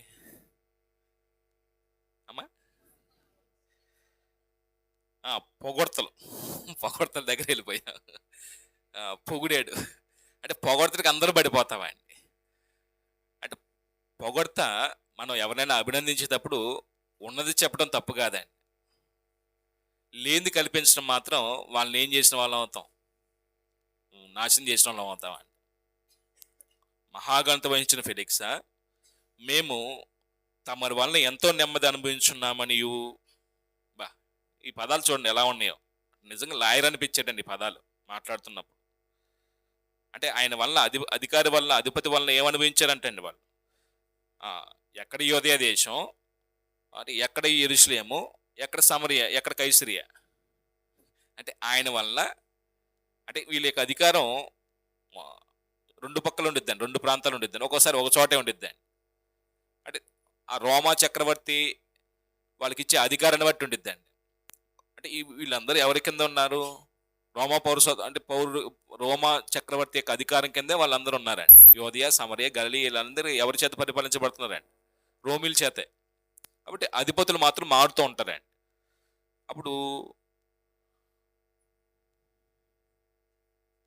అమ్మా? పొగడ్తల దగ్గర వెళ్ళిపోయాం. పొగిడాడు అంటే పొగడ్తలకి అందరూ పడిపోతామండి. అంటే పొగడ్త మనం ఎవరైనా అభినందించేటప్పుడు ఉన్నది చెప్పడం తప్పు కాదండి, లేనిది కల్పించడం మాత్రం వాళ్ళని ఏం చేసిన వాళ్ళం అవుతాం, నాశనం చేసిన వాళ్ళం అవుతామండి. మహాగణత వహించిన ఫెలిక్సా, మేము తమరి వలన ఎంతో నెమ్మది అనుభవించున్నామని. బా, ఈ పదాలు చూడండి ఎలా ఉన్నాయో, నిజంగా లాయర్ అనిపించేటండి ఈ పదాలు మాట్లాడుతున్నప్పుడు. అంటే ఆయన వల్ల అధికారి వల్ల, అధిపతి వలన ఏమనుభవించారంటండి వాళ్ళు. ఎక్కడ యోదయ దేశం, అంటే ఎక్కడ యెరూషలేము, ఎక్కడ సమరియా, ఎక్కడ కైసరియా. అంటే ఆయన వల్ల, అంటే వీళ్ళ యొక్క అధికారం 2 పక్కలు ఉండిద్దండి, 2 ప్రాంతాలు ఉండిద్దండి, ఒక్కోసారి ఒక చోటే ఉండిద్దండి. అంటే ఆ రోమా చక్రవర్తి వాళ్ళకి ఇచ్చే అధికారాన్ని బట్టి ఉండిద్దండి. అంటే వీళ్ళందరూ ఎవరి కింద ఉన్నారు? రోమా అంటే రోమా చక్రవర్తి యొక్క అధికారం కిందే వాళ్ళందరూ ఉన్నారండి. యోధియ, సమరయ, గలిలీ వీళ్ళందరూ ఎవరి చేత పరిపాలించబడుతున్నారండి? రోమిల చేతే. కాబట్టి అధిపతులు మాత్రం మారుతూ ఉంటారండి. అప్పుడు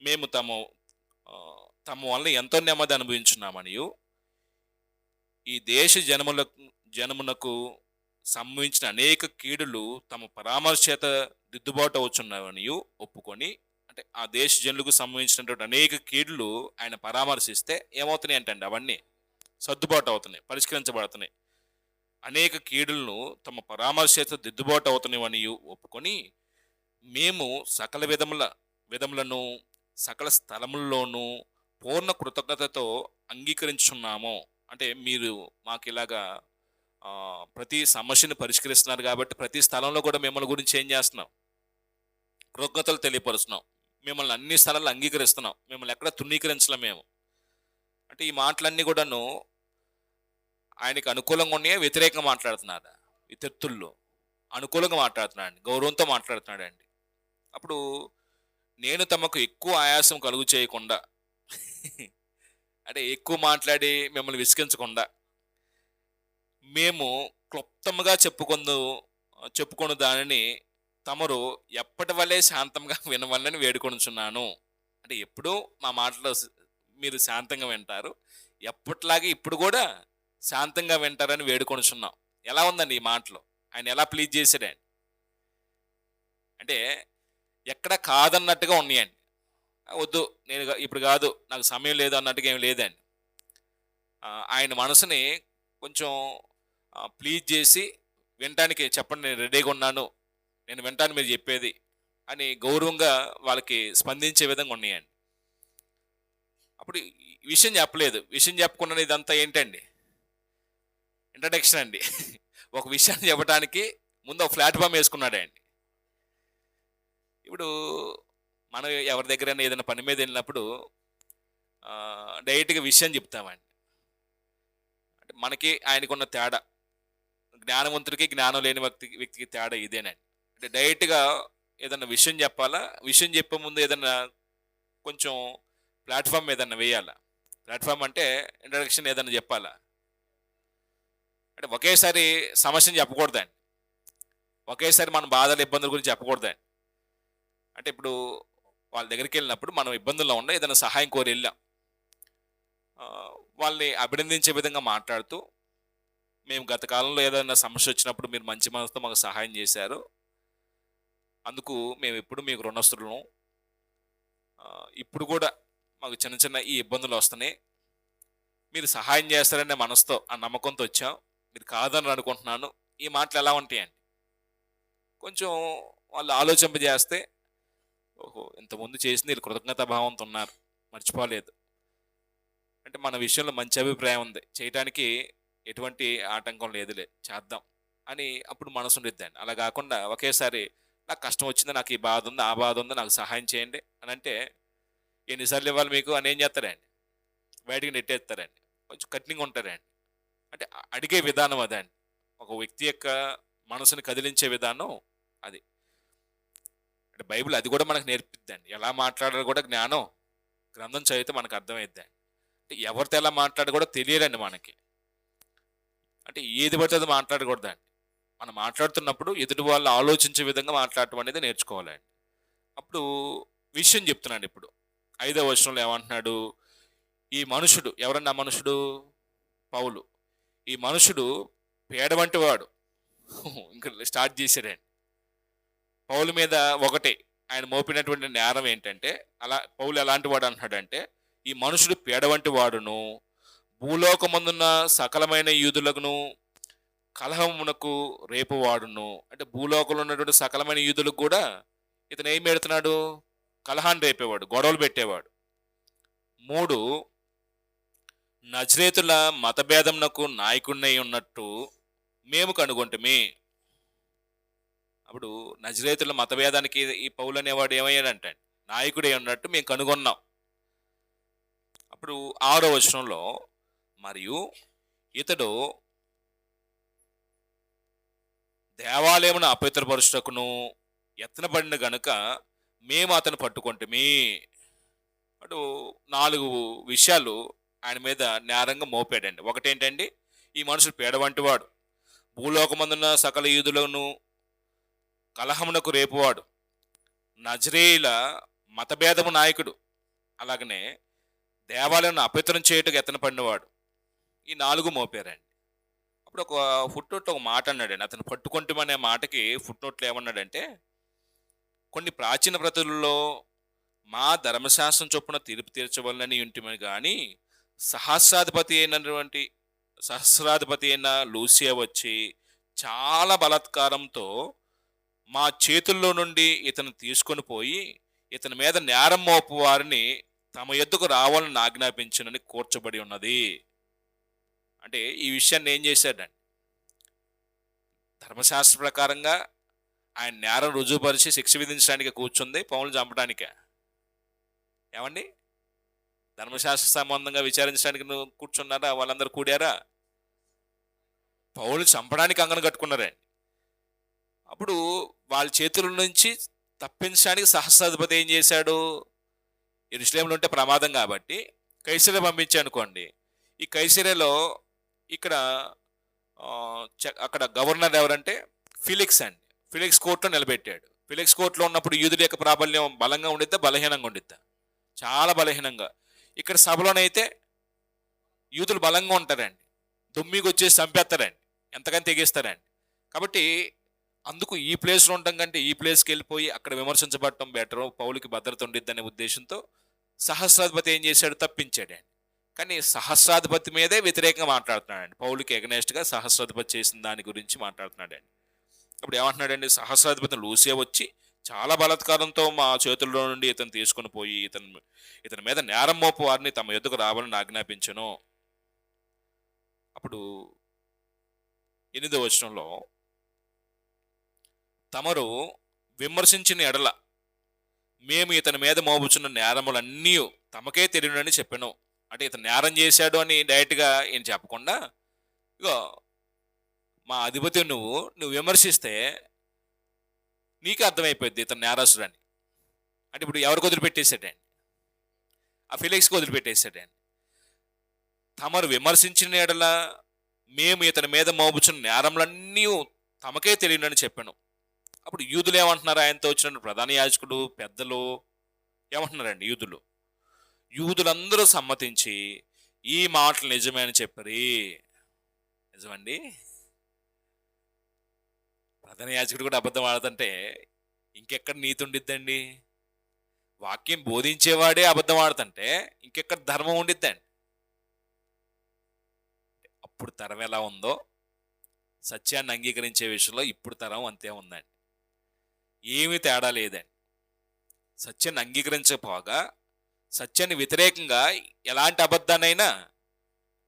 మేము తమ వల్ల ఎంతో నెమ్మది అనుభవించున్నామనియు ఈ దేశ జనమునకు సంభవించిన అనేక కీడులు తమ పరామర్శ చేత దిద్దుబాటు అవుతున్నామనియు ఒప్పుకొని, అంటే ఆ దేశ జనులకు సంభవించినటువంటి అనేక కీడులు ఆయన పరామర్శిస్తే ఏమవుతున్నాయి అంటే అవన్నీ సర్దుబాటు అవుతున్నాయి, పరిష్కరించబడుతున్నాయి. అనేక కీడులను తమ పరామర్శ చేత దిద్దుబాటు అవుతున్నాయని ఒప్పుకొని, మేము సకల విధములను సకల స్థలముల్లోనూ పూర్ణ కృతజ్ఞతతో అంగీకరించున్నాము. అంటే మీరు మాకు ఇలాగా ప్రతి సమస్యను పరిష్కరిస్తున్నారు కాబట్టి ప్రతి స్థలంలో కూడా మిమ్మల్ని గురించి ఏం చేస్తున్నాం? కృతజ్ఞతలు తెలియపరుస్తున్నాం. మిమ్మల్ని అన్ని స్థలాల్లో అంగీకరిస్తున్నాం. మిమ్మల్ని ఎక్కడ తృణీకరించలేం మేము. అంటే ఈ మాటలన్నీ కూడాను ఆయనకి అనుకూలంగా ఉన్నాయా, వ్యతిరేకంగా మాట్లాడుతున్నారా? ఇతరుల్లో అనుకూలంగా మాట్లాడుతున్నాడు, గౌరవంతో మాట్లాడుతున్నాడండి. అప్పుడు నేను తమకు ఎక్కువ ఆయాసం కలుగు చేయకుండా అంటే ఎక్కువ మాట్లాడి మిమ్మల్ని విసిగించకుండా మేము క్లుప్తంగా చెప్పుకొని దానిని తమరు ఎప్పటి వల్లే శాంతంగా వినవల్లని వేడుకొనుచున్నాను. అంటే ఎప్పుడు మా మాటలో మీరు శాంతంగా వింటారు, ఎప్పటిలాగే ఇప్పుడు కూడా శాంతంగా వింటారని వేడుకొనుచున్నాం. ఎలా ఉందండి ఈ మాటలో? ఆయన ఎలా ప్లీజ్ చేశాడండి? అంటే ఎక్కడ కాదన్నట్టుగా ఉన్నాయండి. వద్దు, నేను ఇప్పుడు కాదు, నాకు సమయం లేదు అన్నట్టుగా ఏమి లేదండి. ఆయన మనసుని కొంచెం ప్లీజ్ చేసి వినటానికి చెప్పండి, నేను రెడీగా ఉన్నాను, నేను వింటాను మీరు చెప్పేది అని గౌరవంగా వాళ్ళకి స్పందించే విధంగా ఉన్నాయండి. అప్పుడు విషయం చెప్పలేదు. విషయం చెప్పకుండా ఇదంతా ఏంటండి? ఇంట్రడక్షన్ అండి. ఒక విషయాన్ని చెప్పడానికి ముందు ఒక ప్లాట్ఫామ్ వేసుకున్నాడండి. ఇప్పుడు మనం ఎవరి దగ్గరైనా ఏదైనా పని మీద వెళ్ళినప్పుడు డైరెక్ట్గా విషయం చెప్తామండి. అంటే మనకి ఆయనకున్న తేడా, జ్ఞానవంతుడికి జ్ఞానం లేని వ్యక్తికి తేడా ఇదేనండి. అంటే డైరెక్ట్గా ఏదన్నా విషయం చెప్పాలా, విషయం చెప్పే ముందు ఏదన్నా కొంచెం ప్లాట్ఫామ్ ఏదన్నా వేయాలా. ప్లాట్ఫామ్ అంటే ఇంట్రడక్షన్ ఏదన్నా చెప్పాలా. అంటే ఒకేసారి సమస్యను చెప్పకూడదండి, ఒకేసారి మన బాధల ఇబ్బందుల గురించి చెప్పకూడదండి. అంటే ఇప్పుడు వాళ్ళ దగ్గరికి వెళ్ళినప్పుడు మనం ఇబ్బందుల్లో ఉన్నా ఏదైనా సహాయం కోరి వెళ్ళాం, వాళ్ళని అభినందించే విధంగా మాట్లాడుతూ, మేము గత కాలంలో ఏదైనా సమస్య వచ్చినప్పుడు మీరు మంచి మనసుతో మాకు సహాయం చేశారు, అందుకు మేము ఎప్పుడు మీకు రుణస్తులను, ఇప్పుడు కూడా మాకు చిన్న చిన్న ఈ ఇబ్బందులు వస్తున్నాయి, మీరు సహాయం చేస్తారనే మనసుతో ఆ నమ్మకంతో వచ్చాం, మీరు కాదని అనుకుంటున్నాను. ఈ మాటలు ఎలా ఉంటాయండి? కొంచెం వాళ్ళు ఆలోచింపజేస్తే, ఓహో ఇంతకుముందు చేసింది వీళ్ళు కృతజ్ఞతాభావంతో ఉన్నారు, మర్చిపోలేదు, అంటే మన విషయంలో మంచి అభిప్రాయం ఉంది, చేయటానికి ఎటువంటి ఆటంకం లేదులే, చేద్దాం అని అప్పుడు మనసు ఉండిద్దండి. అలా కాకుండా ఒకేసారి నాకు కష్టం వచ్చింది, నాకు ఈ బాధ ఉంది, ఆ బాధ ఉంది, నాకు సహాయం చేయండి అని అంటే ఎన్నిసార్లు ఇవ్వాలి మీకు అని ఏం చేస్తారండి? బయటికి నెట్టేస్తారండి. కొంచెం కఠినంగా ఉంటారండి. అంటే అడిగే విధానం అదండి, ఒక వ్యక్తి యొక్క మనసుని కదిలించే విధానం అది. అంటే బైబిల్ అది కూడా మనకు నేర్పిద్దండి. ఎలా మాట్లాడాలో కూడా జ్ఞానం గ్రంథం చదివితే మనకు అర్థమైద్దండి. అంటే ఎవరితో ఎలా మాట్లాడ కూడా తెలియాలండి మనకి. అంటే ఏది పడితే అది మాట్లాడకూడదండి. మనం మాట్లాడుతున్నప్పుడు ఎదుటి వాళ్ళు ఆలోచించే విధంగా మాట్లాడటం అనేది నేర్చుకోవాలండి. అప్పుడు విషయం చెప్తున్నాడు. ఇప్పుడు 5వ వచనంలో ఏమంటున్నాడు? ఈ మనుషుడు ఎవరన్నా మనుషుడు? పౌలు. ఈ మనుషుడు పేడ వంటి వాడు. ఇంకా స్టార్ట్ చేశాడండి. పౌలు మీద ఒకటి ఆయన మోపినటువంటి నేరం ఏంటంటే, పౌలు ఎలాంటి వాడు అంటున్నాడంటే, ఈ మనుషుడు పేడ వంటి వాడును, భూలోకమందున్న సకలమైన యూదులను కలహమునకు రేపువాడును. అంటే భూలోకంలో ఉన్నటువంటి సకలమైన యూదులకు కూడా ఇతను ఏం పెడుతున్నాడు? కలహాన్ని రేపేవాడు, గొడవలు పెట్టేవాడు. 3, నజరేతుల మతభేదమునకు నాయకుడినై ఉన్నట్టు మేము కనుగొంటిమి. అప్పుడు నజరేతుల మతభేదానికి ఈ పౌలు అనేవాడు ఏమయ్యాడంటే నాయకుడే ఉన్నట్టు మేము కనుగొన్నాం. అప్పుడు 6వ వచనంలో, మరియు ఇతడు దేవాలయమును అపవిత్రపరుచుటకును యత్నపడిన గనుక మేము అతను పట్టుకొంటిమి. అటు 4 విషయాలు ఆయన మీద నేరంగా మోపాడండి. ఒకటేంటండి, ఈ మనుషుడు పేడ వంటివాడు, భూలోకమందున్న సకల యూదులను కలహమునకు రేపువాడు, నజరేయుల మతభేదము నాయకుడు, అలాగనే దేవాలయాన్ని అపవిత్రం చేయుటకు ఎత్తన పడినవాడు. ఈ 4 మోపారండి. అప్పుడు ఒక ఫుట్‌నోట్‌లో ఒక మాట అన్నాడండి. అతను పట్టుకొంటిమనే మాటకి ఫుట్‌నోట్‌లో ఏమన్నాడంటే, కొన్ని ప్రాచీన ప్రతులలో మా ధర్మశాస్త్రం చొప్పున తీర్పు తీర్చవలనని ఉంటిమి గాని సహస్రాధిపతి సహస్రాధిపతి అయిన లూసియా వచ్చి చాలా బలాత్కారంతో మా చేతుల్లో నుండి ఇతను తీసుకొని పోయి ఇతని మీద నేరం మోపు వారిని తమ యొద్దకు రావాలని ఆజ్ఞాపించునని కూర్చబడి ఉన్నది. అంటే ఈ విషయాన్ని ఏం చేశాడండి, ధర్మశాస్త్ర ప్రకారంగా ఆయన నేరం రుజువుపరిచి శిక్ష విధించడానికి కూర్చుంది పౌలు చంపడానికే. ఏమండి, ధర్మశాస్త్ర సంబంధంగా విచారించడానికి నువ్వు కూర్చున్నారా? వాళ్ళందరూ కూడారా? పౌలు చంపడానికి అంగన కట్టుకున్నారండి. అప్పుడు వాళ్ళ చేతుల నుంచి తప్పించడానికి సహస్రాధిపతి ఏం చేశాడు, యెరూషలేములో ఉంటే ప్రమాదం కాబట్టి కైసరయ పంపించానుకోండి. ఈ కైసరయలో ఇక్కడ అక్కడ గవర్నర్ ఎవరంటే ఫిలిక్స్ అండి. ఫిలిక్స్ కోర్టులో నిలబెట్టాడు. ఫిలిక్స్ కోర్టులో ఉన్నప్పుడు యూదుల యొక్క ప్రాబల్యం బలంగా ఉండిద్దా, బలహీనంగా ఉండిద్దా? చాలా బలహీనంగా. ఇక్కడ సభలోనైతే యూదులు బలంగా ఉంటారండి, దుమ్మికి వచ్చేసి చంపేస్తారండి, ఎంతకని తెగిస్తారండి. కాబట్టి అందుకు ఈ ప్లేస్లో ఉండటం కంటే ఈ ప్లేస్కి వెళ్ళిపోయి అక్కడ విమర్శించబడటం బెటరు, పౌలుకి భద్రత ఉండిద్దనే ఉద్దేశంతో సహస్రాధిపతి ఏం చేశాడు, తప్పించాడండి. కానీ సహస్రాధిపతి మీదే వ్యతిరేకంగా మాట్లాడుతున్నాడండి. పౌలుకి ఎగనెస్ట్గా సహస్రాధిపతి చేసిన దాని గురించి మాట్లాడుతున్నాడండి. అప్పుడు ఏమంటున్నాడండి, సహస్రాధిపతి లూసియా వచ్చి చాలా బలాత్కారంతో మా చేతుల్లో నుండి ఇతను తీసుకుని పోయి ఇతని మీద నేరం మోపు వారిని తమ యొద్దకు రావాలని ఆజ్ఞాపించను. అప్పుడు 8వ వచనంలో, తమరు విమర్శించిన ఎడల మేము ఇతని మీద మోపుచున్న నేరములన్నీ తమకే తెలియనని చెప్పాను. అంటే ఇతను నేరం చేశాడు అని డైరెక్ట్గా ఏం చెప్పకుండా, ఇగో మా అధిపతి నువ్వు విమర్శిస్తే నీకే అర్థమైపోద్ది ఇతను నేరస్తుడని. అంటే ఇప్పుడు ఎవరికి వదిలిపెట్టేశాడండి, ఆ ఫిలిక్స్కి వదిలిపెట్టేశాడండి. తమరు విమర్శించిన ఎడల మేము ఇతని మీద మోపుచున్న నేరములన్నీ తమకే తెలియనని చెప్పాను. అప్పుడు యూదులు ఏమంటున్నారు, ఆయనతో వచ్చిన ప్రధాన యాజకుడు పెద్దలు ఏమంటున్నారండి, యూదులందరూ సమ్మతించి ఈ మాటలు నిజమే అని చెప్పారు. నిజమండి, ప్రధాన యాజకుడు కూడా అబద్ధం ఆడుతుంటే ఇంకెక్కడ నీతి ఉండిద్దండి? వాక్యం బోధించేవాడే అబద్ధం ఆడుతుంటే ఇంకెక్కడ ధర్మం ఉండిద్దండి? అప్పుడు తరం ఎలా ఉందో సత్యాన్ని అంగీకరించే విషయంలో ఇప్పుడు తరం అంతే ఉందండి. ఏమీ తేడా లేదండి. సత్యాన్ని అంగీకరించకపోగా సత్యాన్ని వ్యతిరేకంగా ఎలాంటి అబద్ధాన్నైనా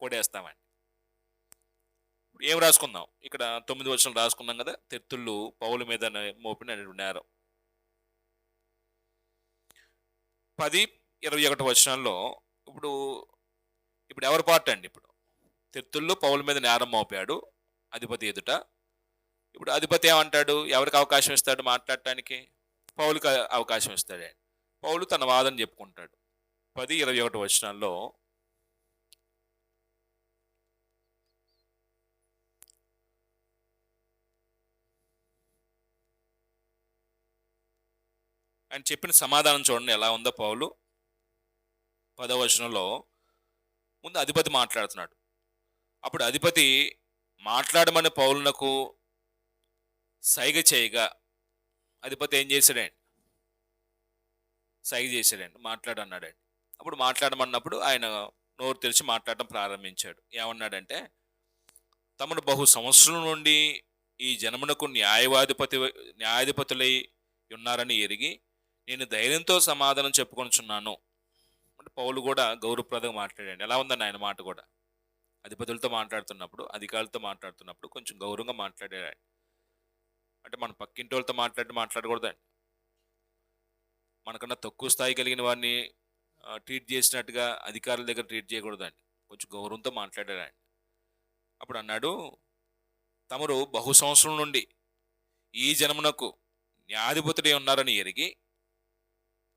కొడేస్తామండి. ఏం రాసుకుందాం, ఇక్కడ 9 వచనం రాసుకున్నాం కదా, తెర్తుళ్ళు పౌలు మీద మోపిన నేరం. 10, 21 వచనాల్లో ఇప్పుడు ఎవరి పార్ట్ అండి? ఇప్పుడు తెర్తుళ్ళు పౌలు మీద నేరం మోపాడు అధిపతి ఎదుట. ఇప్పుడు అధిపతి ఏమంటాడు, ఎవరికి అవకాశం ఇస్తాడు మాట్లాడటానికి? పౌలుకి అవకాశం ఇస్తాడు. పౌలు తన వాదన చెప్పుకుంటాడు. 10, 21 వచనాల్లో, ఆయన చెప్పిన సమాధానం చూడండి ఎలా ఉందో. పౌలు 10వ వచనంలో ముందు అధిపతి మాట్లాడుతున్నాడు. అప్పుడు అధిపతి మాట్లాడమని పౌలునకు సైగ చేయగా అధిపతి ఏం చేశాడండి, సైగ చేశాడండి, మాట్లాడన్నాడండి. అప్పుడు మాట్లాడమన్నప్పుడు ఆయన నోరు తెరిచి మాట్లాడడం ప్రారంభించాడు. ఏమన్నాడంటే, తమను బహు సంవత్సరం నుండి ఈ జనమునకు న్యాయాధిపతులై ఉన్నారని ఎరిగి నేను ధైర్యంతో సమాధానం చెప్పుకొనిచున్నాను. అంటే పౌలు కూడా గౌరవప్రదంగా మాట్లాడాడు. ఎలా ఉందని ఆయన మాట కూడా, అధిపతులతో మాట్లాడుతున్నప్పుడు, అధికారులతో మాట్లాడుతున్నప్పుడు కొంచెం గౌరవంగా మాట్లాడాడు. అంటే మన పక్కింటి వాళ్ళతో మాట్లాడకూడదండి. మనకన్నా తక్కువ స్థాయి కలిగిన వాడిని ట్రీట్ చేసినట్టుగా అధికారుల దగ్గర ట్రీట్ చేయకూడదండి. కొంచెం గౌరవంతో మాట్లాడాడు. అప్పుడు అన్నాడు, తమరు బహు సంవత్సరం నుండి ఈ జనమునకు న్యాయాధిపతులే ఉన్నారని ఎరిగి,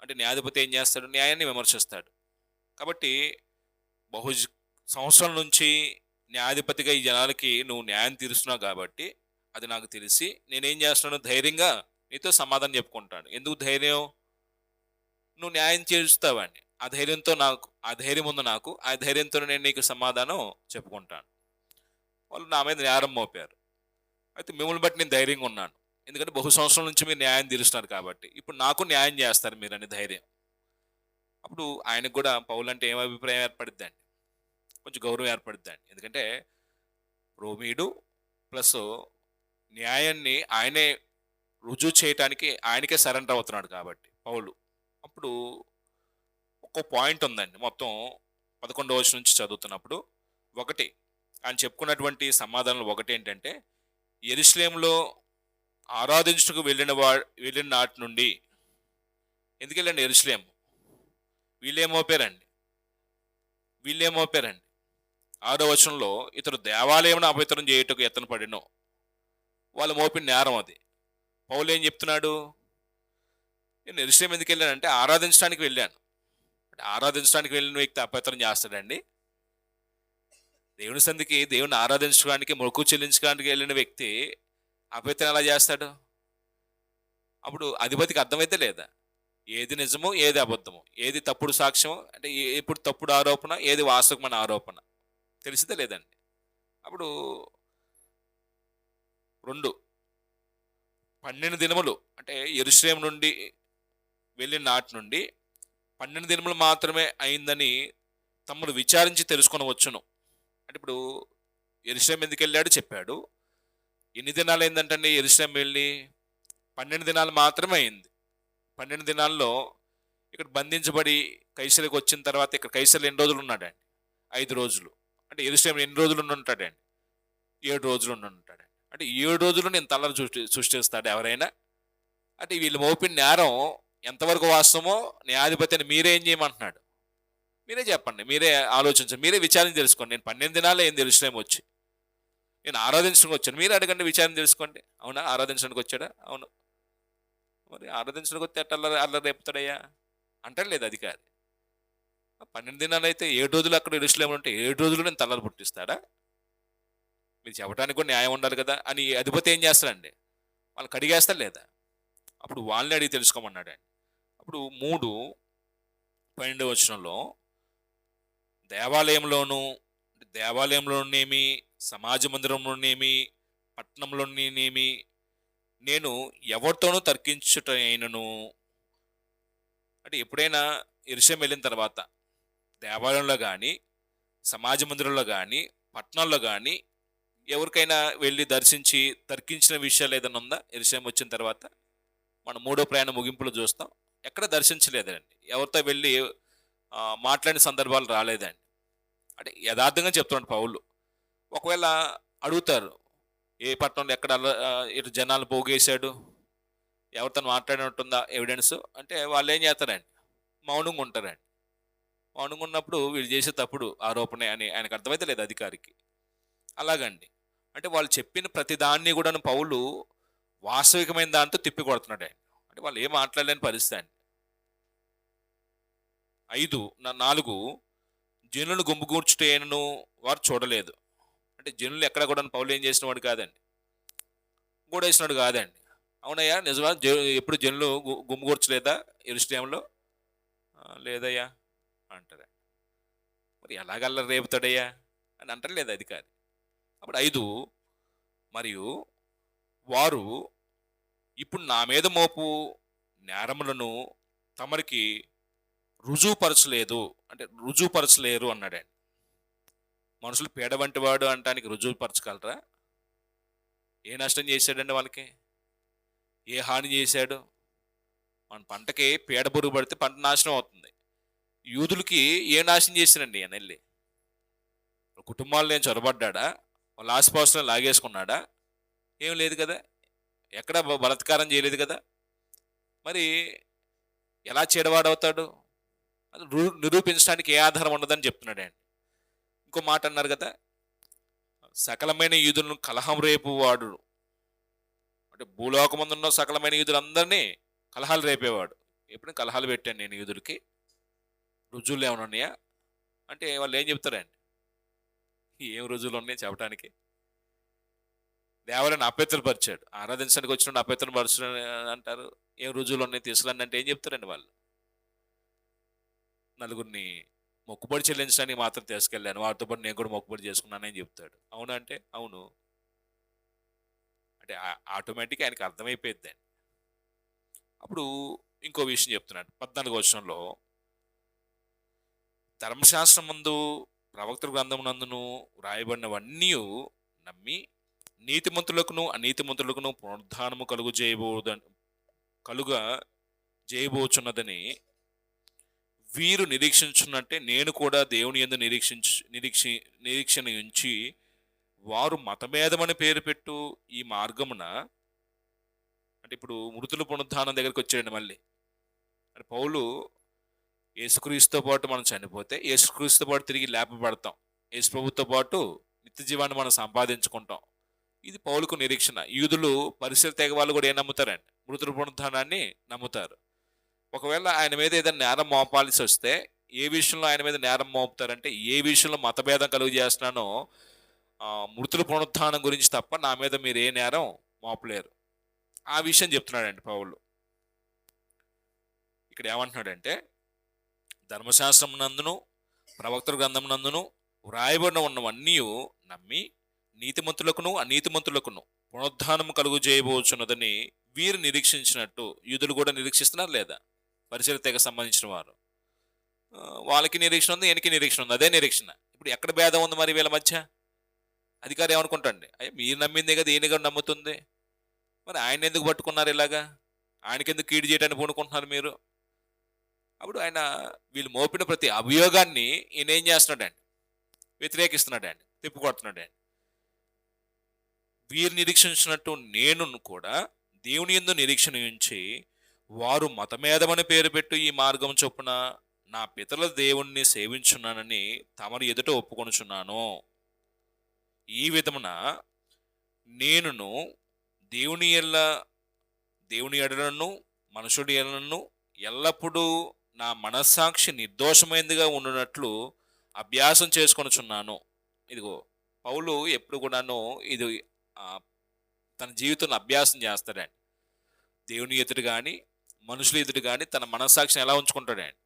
అంటే న్యాయాధిపతి ఏం చేస్తాడు? న్యాయాన్ని విమర్శిస్తాడు. కాబట్టి బహు సంవత్సరాల నుంచి న్యాయాధిపతిగా ఈ జనాలకి నువ్వు న్యాయం తీరుస్తున్నావు కాబట్టి అది నాకు తెలిసి నేనేం చేస్తున్నాను, ధైర్యంగా నీతో సమాధానం చెప్పుకుంటాను. ఎందుకు ధైర్యం? నువ్వు న్యాయం చేస్తావని ఆ ధైర్యం ఉంది నాకు. ఆ ధైర్యంతో నేను నీకు సమాధానం చెప్పుకుంటాను. వాళ్ళు నా మీద నేరం మోపారు. అయితే మిమ్మల్ని బట్టి నేను ధైర్యంగా ఉన్నాను. ఎందుకంటే బహు సంవత్సరాల నుంచి మీరు న్యాయం తీరుస్తున్నారు కాబట్టి ఇప్పుడు నాకు న్యాయం చేస్తారు మీరని ధైర్యం. అప్పుడు ఆయనకు కూడా పౌలు అంటే ఏం అభిప్రాయం ఏర్పడిద్దండి? కొంచెం గౌరవం ఏర్పడిద్దండి. ఎందుకంటే రోమీయుడు ప్లస్ న్యాయాన్ని ఆయనే రుజువు చేయటానికి ఆయనకే సరెండర్ అవుతున్నాడు కాబట్టి పౌలు. అప్పుడు ఒక పాయింట్ ఉందండి, మొత్తం 11వ వచనం నుంచి చదువుతున్నప్పుడు. ఒకటి ఆయన చెప్పుకున్నటువంటి సమాధానంలో ఒకటి ఏంటంటే, యెరూషలేములో ఆరాధించుటకు వెళ్ళిన నాటి నుండి. ఎందుకు వెళ్ళండి యెరూషలేము? వీళ్ళేమోపారండి 6వ వచనంలో ఇతడు దేవాలయం అపవిత్రం చేయుటకు యత్న పడినో, వాళ్ళు మోపిన నేరం అది. పౌలు ఏం చెప్తున్నాడు? నేను యెరూషలేము ఎందుకు వెళ్ళానంటే ఆరాధించడానికి వెళ్ళాను. అంటే ఆరాధించడానికి వెళ్ళిన వ్యక్తి అపవిత్రం చేస్తాడండి? దేవుని సంధికి, దేవుని ఆరాధించడానికి, మొక్కు చెల్లించడానికి వెళ్ళిన వ్యక్తి అపవిత్రం ఎలా చేస్తాడు? అప్పుడు అధిపతికి అర్థమైతే లేదా ఏది నిజమో ఏది అబద్ధమో, ఏది తప్పుడు సాక్ష్యం అంటే ఎప్పుడు తప్పుడు ఆరోపణ, ఏది వాస్తవమైన ఆరోపణ తెలిసితే లేదండి. అప్పుడు 12 దినములు అంటే యెరూషలేము నుండి వెళ్ళిన నాటి నుండి 12 దినములు మాత్రమే అయిందని తమ్ముడు విచారించి తెలుసుకొనవచ్చును. అంటే ఇప్పుడు యెరూషలేము ఎందుకు వెళ్ళాడు చెప్పాడు. ఎన్ని దినాలు అయిందంటండి యెరూషలేము వెళ్ళి? 12 దినాలు మాత్రమే అయింది. 12 దినాల్లో ఇక్కడ బంధించబడి కైసరికి వచ్చిన తర్వాత, ఇక్కడ కైసర్లు ఎన్ని రోజులు ఉన్నాడండి? 5 రోజులు. అంటే యెరూషలేము ఎన్ని రోజులు ఉంటాడండి? 7 రోజులు ఉంటాడండి. అంటే 7 రోజులు నేను తలలు సృష్టిస్తాడు ఎవరైనా? అంటే వీళ్ళు మోపిన నేరం ఎంతవరకు వాస్తవమో న్యాయాధిపతిని మీరే ఏం చేయమంటున్నాడు? మీరే చెప్పండి, మీరే ఆలోచించండి, మీరే విచారణ తెలుసుకోండి. నేను 12 దినాలు ఏం యెరూషలేము వచ్చి, నేను ఆరాధించడానికి వచ్చాను. మీరు అడగండి, విచారణ తెలుసుకోండి. అవునా, ఆరాధించడానికి వచ్చాడా? అవును. మరి ఆరాధించడానికి వస్తే ఎట్లా అల్లరి రేపుతాడయ్యా అంటాడు లేదు అధికారి. 12 దినాలు అయితే 7 రోజులు అక్కడ యెరూషలేములో ఉంటే 7 రోజులు నేను తలలు పుట్టిస్తాడా? మీరు చెప్పడానికి కూడా న్యాయం ఉండాలి కదా అని అధిపతి ఏం చేస్తాడండి? వాళ్ళని కడిగేస్తాడు లేదా? అప్పుడు వాళ్ళని అడిగి తెలుసుకోమన్నాడు అండి. అప్పుడు 3:12 వచనంలో దేవాలయంలోనేమి, సమాజ మందిరంలోనేమి, పట్టణంలోనేమి నేను ఎవరితోనూ తర్కించుట అయినను. అంటే ఎప్పుడైనా యెరూషలేము వెళ్ళిన తర్వాత దేవాలయంలో కానీ, సమాజ మందిరంలో కానీ, పట్టణంలో కానీ ఎవరికైనా వెళ్ళి దర్శించి తర్కించిన విషయాలు ఏదైనా ఉందా? యెరూషలేము వచ్చిన తర్వాత మనం 3వ ప్రయాణ ముగింపులో చూస్తాం. ఎక్కడ దర్శించలేదండి, ఎవరితో వెళ్ళి మాట్లాడిన సందర్భాలు రాలేదండి. అంటే యథార్థంగా చెప్తున్నాడు పౌలు. ఒకవేళ అడుగుతారు, ఏ పట్టణంలో ఎక్కడ ఇటు జనాలు పోగేశాడు, ఎవరితో మాట్లాడినట్టుందా ఎవిడెన్స్ అంటే, వాళ్ళు ఏం చేస్తారండి? మౌనంగా ఉంటారండి. మౌనంగా ఉన్నప్పుడు వీళ్ళు చేసే తప్పుడు ఆరోపణ అని ఆయనకు అర్థమైతే లేదు అధికారికి. అలాగండి. అంటే వాళ్ళు చెప్పిన ప్రతి దాన్ని కూడా పౌలు వాస్తవికమైన దాంతో తిప్పి కొడుతున్నాడు ఆయన. అంటే వాళ్ళు ఏం మాట్లాడలేని పరిస్థితి అండి. 4 జనులను గుంపుగూర్చుటేనను వారు చూడలేదు. అంటే జనులు ఎక్కడ కూడా పౌలు ఏం చేసిన వాడు కాదండి, గూడేసినాడు కాదండి. అవునయ్యా నిజమా? ఎప్పుడు జనులు గుమ్ముగూర్చలేదా యెరూషలేములో? లేదయ్యా అంటారా? మరి ఎలాగల్లా రేపుతాడయ్యా అని అంటారు లేదా అధికారి. అప్పుడు 5 మరియు వారు ఇప్పుడు నా మీద మోపు నేరములను తమరికి రుజువుపరచలేరు అన్నాడండి. మనుషులు పేడ వంటి వాడు అంటానికి రుజువుపరచగలరా? ఏ నష్టం చేశాడండి వాళ్ళకి? ఏ హాని చేశాడు? మన పంటకి పేడ పురుగు పడితే పంట నాశనం అవుతుంది. యూదులకి ఏ నాశనం చేశాడండి ఆయన వెళ్ళి? కుటుంబాల్లో ఏం చొరబడ్డా? వాళ్ళ ఆస్తిపాస్తులను లాగేసుకున్నాడా? ఏం లేదు కదా, ఎక్కడ బలాత్కారం చేయలేదు కదా. మరి ఎలా చెడవాడవుతాడు? అది నిరూపించడానికి ఏ ఆధారం ఉండదని చెప్తున్నాడు అండి. ఇంకో మాట అన్నారు కదా, సకలమైన యూదులను కలహం రేపు వాడు. అంటే భూలోకమందున్న సకలమైన యూదులందరినీ కలహాలు రేపేవాడు. ఎప్పుడైనా కలహాలు పెట్టాను నేను యూదులకి, రుజువులు ఏమైనా ఉన్నాయా అంటే వాళ్ళు ఏం చెప్తారండి? ఏం రుజువులు ఉన్నాయి చెప్పడానికి? దేవాలయాన్ని అపవిత్రపరిచాడు, ఆరాధించడానికి వచ్చినప్పుడు అపవిత్రపరచడం అంటారు. ఏం రుజువులు ఉన్నాయి తీసుకురండి అంటే ఏం చెప్తారండి వాళ్ళు? నలుగురిని మొక్కుబడి చెల్లించడానికి మాత్రం తీసుకెళ్ళాను, వారితో పాటు నేను కూడా మొక్కుబడి చేసుకున్నానని చెప్తాడు. అవునా అంటే అవును. అంటే ఆటోమేటిక్గా ఆయనకి అర్థమైపోయిద్ది. అప్పుడు ఇంకో విషయం చెప్తున్నాడు 14వ వచనంలో, ధర్మశాస్త్రం ముందు ప్రవక్తల గ్రంథమునందును వ్రాయబడినవన్నీ నమ్మి నీతిమంతులకును అనీతిమంతులకును పునరుద్ధానము కలుగ చేయబోచున్నదని వీరు నిరీక్షించున్నట్టే నేను కూడా దేవుని యందు నిరీక్షణ ఉంచి వారు మతభేదమని పేరు పెట్టు ఈ మార్గమున, అంటే ఇప్పుడు మృతుల పునరుద్ధానం దగ్గరికి వచ్చాడండి మళ్ళీ. అంటే పౌలు యేసుక్రీస్తుతో పాటు మనం చనిపోతే యేసుక్రీస్తుతో పాటు తిరిగి లేపబడతాం, యేసు ప్రభుతో పాటు నిత్య జీవాన్ని మనం సంపాదించుకుంటాం. ఇది పౌలుకు నిరీక్షణ. యూదులు పరిశీలి తెగ వాళ్ళు కూడా ఏం నమ్ముతారండి? మృతుల పునరుద్ధానాన్ని నమ్ముతారు. ఒకవేళ ఆయన మీద ఏదైనా నేరం మోపాల్సి వస్తే ఏ విషయంలో ఆయన మీద నేరం మోపుతారంటే, ఏ విషయంలో మతభేదం కలుగు చేస్తున్నానో మృతుల పునరుద్ధానం గురించి తప్ప నా మీద మీరు ఏ నేరం మోపలేరు. ఆ విషయం చెప్తున్నాడండి పౌలు. ఇక్కడ ఏమంటున్నాడంటే, ధర్మశాస్త్రం నందును ప్రవక్తల గ్రంథం నందును వ్రాయబడిన ఉన్నవన్నీ నమ్మి నీతిమంతులకును అనీతిమంతులకును పునరుద్ధానము కలుగు చేయబోచున్నదని వీరు నిరీక్షించినట్టు యూదులు కూడా నిరీక్షిస్తున్నారు లేదా? పరిశీలి తెగ సంబంధించిన వారు, వాళ్ళకి నిరీక్షణ ఉంది, ఈయనకి నిరీక్షణ ఉంది, అదే నిరీక్షణ. ఇప్పుడు ఎక్కడ భేదం ఉంది మరి వీళ్ళ మధ్య? అధికారి ఏమనుకుంటాండి, అయ్యా మీరు నమ్మిందే కదా ఈయన కూడా నమ్ముతుంది, మరి ఆయన ఎందుకు పట్టుకున్నారు ఇలాగా? ఆయనకెందుకు కీడు చేయడానికి పూనుకుంటున్నారు మీరు? అప్పుడు ఆయన వీళ్ళు మోపిన ప్రతి అభియోగాన్ని ఈయన ఏం చేస్తున్నాడండి? వ్యతిరేకిస్తున్నాడండి, తిప్పుకొడుతున్నాడండి. వీరు నిరీక్షించినట్టు నేను కూడా దేవుని యందు నిరీక్షణ ఉంచి వారు మతమేధమని పేరు పెట్టు ఈ మార్గం చొప్పున నా పితరుల దేవుణ్ణి సేవించున్నానని తమరి ఎదుట ఒప్పుకొనుచున్నాను. ఈ విధమున నేనును దేవుని ఎడలను మనుషుడి ఎడలను ఎల్లప్పుడూ నా మనస్సాక్షి నిర్దోషమైనదిగా ఉండునట్లు అభ్యాసం చేసుకొనుచున్నాను. ఇదిగో పౌలు ఎప్పుడు కూడాను ఇది తన జీవితంలో అభ్యాసం చేస్తాడండి. దేవుని ఎదురు కానీ మనుషుల ఎదురు కానీ తన మనస్సాక్షిని ఎలా ఉంచుకుంటాడండి?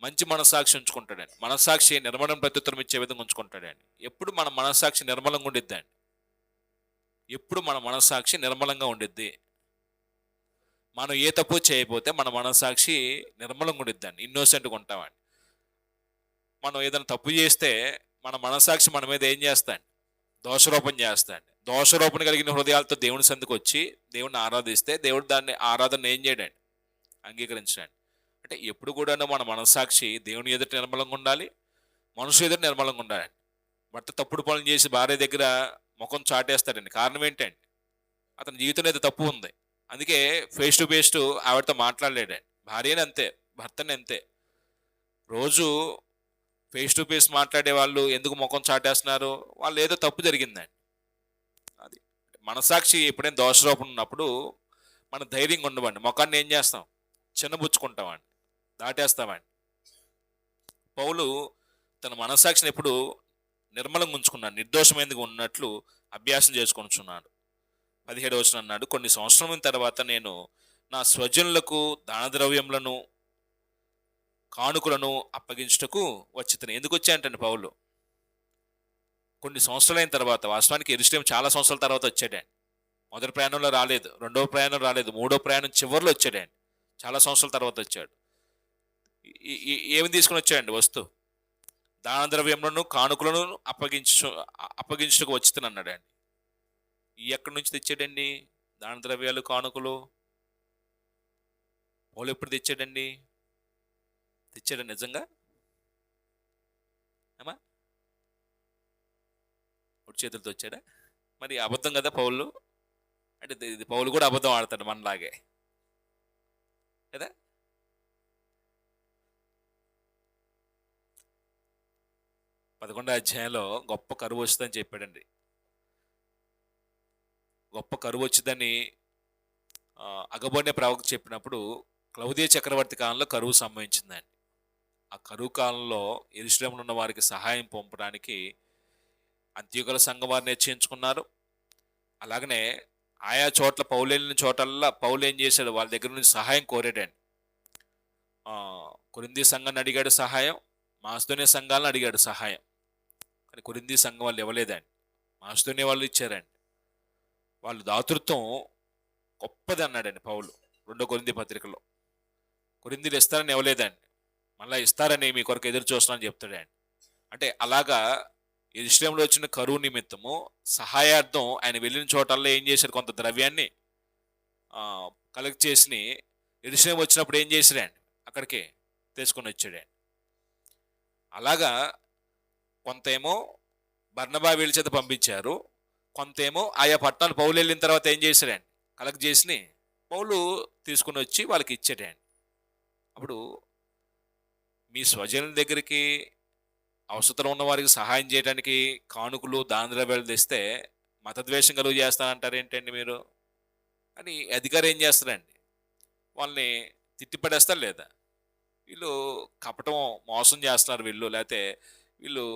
మంచి మనస్సాక్షి ఉంచుకుంటాడండి. మనస్సాక్షి నిర్మలం ప్రత్యుత్తరం ఇచ్చే విధంగా ఉంచుకుంటాడండి. ఎప్పుడు మన మనస్సాక్షి నిర్మలంగా ఉండిద్దండి. ఎప్పుడు మన మనస్సాక్షి నిర్మలంగా ఉండిద్ది. మనం ఏ తప్పు చేయకపోతే మన మనస్సాక్షి నిర్మలంగా ఉండిద్దండి, ఇన్నోసెంట్గా ఉంటామండి. మనం ఏదైనా తప్పు చేస్తే మన మనస్సాక్షి మన మీద ఏం చేస్తాండి? దోషారోపణ చేస్తాండి. దోషారోపణ కలిగిన హృదయాలతో దేవుని సందుకు వచ్చి దేవుడిని ఆరాధిస్తే దేవుడు దాన్ని ఆరాధన ఏం చేయడండి? అంగీకరించండి. అంటే ఎప్పుడు కూడాను మన మనస్సాక్షి దేవుని ఎదుట నిర్మలంగా ఉండాలి, మనుషుల ఎదుట నిర్మలంగా ఉండాలి. భర్త తప్పుడు పనులు చేసి భార్య దగ్గర ముఖం చాటేస్తాడండి. కారణం ఏంటండి? అతని జీవితంలో అయితే తప్పు ఉంది, అందుకే ఫేస్ టు ఫేస్ ఆవిడతో మాట్లాడలేడండి. భార్యని అంతే, భర్తని అంతే. రోజు ఫేస్ టు ఫేస్ మాట్లాడే వాళ్ళు ఎందుకు ముఖం చాటేస్తున్నారు? వాళ్ళు ఏదో తప్పు జరిగిందండి. అది మనసాక్షి ఎప్పుడైనా దోషారోపణ ఉన్నప్పుడు మనం ధైర్యంగా ఉండవండి. ముఖాన్ని ఏం చేస్తాం? చిన్నబుచ్చుకుంటామండి, దాటేస్తామండి. పౌలు తన మనసాక్షిని ఎప్పుడు నిర్మలంగా ఉంచుకున్నాడు, నిర్దోషమైనదిగా ఉన్నట్లు అభ్యాసం చేసుకొనుచున్నాడు. 17వ వచనం అన్నాడు, కొన్ని సంవత్సరముల తర్వాత నేను నా స్వజనులకు దాన ద్రవ్యములను కానుకలను అప్పగించుటకు వచ్చితను. ఎందుకు వచ్చాయంటండి పౌలు? కొన్ని సంవత్సరాలైన తర్వాత, వాస్తవానికి యెరూషలేము చాలా సంవత్సరాల తర్వాత వచ్చాడండి. మొదటి ప్రయాణంలో రాలేదు, రెండవ ప్రయాణం రాలేదు, మూడో ప్రయాణం చివరిలో వచ్చాడండి. చాలా సంవత్సరాల తర్వాత వచ్చాడు. ఏమి తీసుకుని వచ్చాడండి? దాన ద్రవ్యములను కానుకలను అప్పగించుటకు వచ్చితను అన్నాడండి. ఎక్కడి నుంచి తెచ్చాడండి దాన ద్రవ్యాలు కానుకలు? పౌలు ఎప్పుడు తెచ్చాడండి? తెచ్చాడు నిజంగా? ఏమా ఒట్టి చేతులతో వచ్చాడా? మరి అబద్ధం కదా పౌలు అంటే. ఇది పౌలు కూడా అబద్ధం ఆడతాడు మనలాగే కదా. 11వ అధ్యాయంలో గొప్ప కరువు వస్తుందని చెప్పాడండి. గొప్ప కరువు వచ్చిందని అగబోనే ప్రవక్త చెప్పినప్పుడు క్లౌదియ చక్రవర్తి కాలంలో కరువు సంభవించిందండి. ఆ కరువు కాలంలో యెరూషలేములో ఉన్న వారికి సహాయం పంపడానికి అంత్యోకయ సంఘం వారిని నిశ్చయించుకున్నారు. అలాగనే ఆయా చోట్ల పౌలు వెళ్ళిన చోటల్లా పౌలు ఏం చేశాడు, వాళ్ళ దగ్గర నుంచి సహాయం కోరాడండి. కొరింథీ సంఘాన్ని అడిగాడు సహాయం, మాసిదోనియ సంఘాలను అడిగాడు సహాయం. కానీ కొరింథీ సంఘం వాళ్ళు ఇవ్వలేదండి, మాసిదోనియ వాళ్ళు ఇచ్చారండి. వాళ్ళు దాతృత్వం గొప్పది అన్నాడండి పౌలు 2 కొరింథీ పత్రికలో. కొరింథీలు ఇస్తారని ఇవ్వలేదండి, మళ్ళీ ఇస్తారని మీ కొరకు ఎదురు చూస్తున్నానని చెప్తాడండి. అంటే అలాగా యెరూషలేములో వచ్చిన కరువు నిమిత్తము సహాయార్థం ఆయన వెళ్ళిన చోటల్లో ఏం చేశాడు, కొంత ద్రవ్యాన్ని కలెక్ట్ చేసి యెరూషలేము వచ్చినప్పుడు ఏం చేశాడండి, అక్కడికి తీసుకొని వచ్చాడండి. అలాగా కొంతేమో బర్నబా వీళ్ళ చేత పంపించారు, కొంతేమో ఆయా పట్టణాలు పౌలు వెళ్ళిన తర్వాత ఏం చేశాడండి, కలెక్ట్ చేసి పౌలు తీసుకుని వచ్చి వాళ్ళకి ఇచ్చాడండి. అప్పుడు మీ స్వజనుల దగ్గరికి అవసరం ఉన్న వారికి సహాయం చేయడానికి కానుకలు దానద్రవ్యాలు తెస్తే మతద్వేషం కలుగు చేస్తానంటారు ఏంటండి మీరు అని అధికారి ఏం చేస్తారండి, వాళ్ళని తిట్టిపడేస్తారు. లేదా వీళ్ళు కపటం మోసం చేస్తున్నారు వీళ్ళు, లేకపోతే వీళ్ళు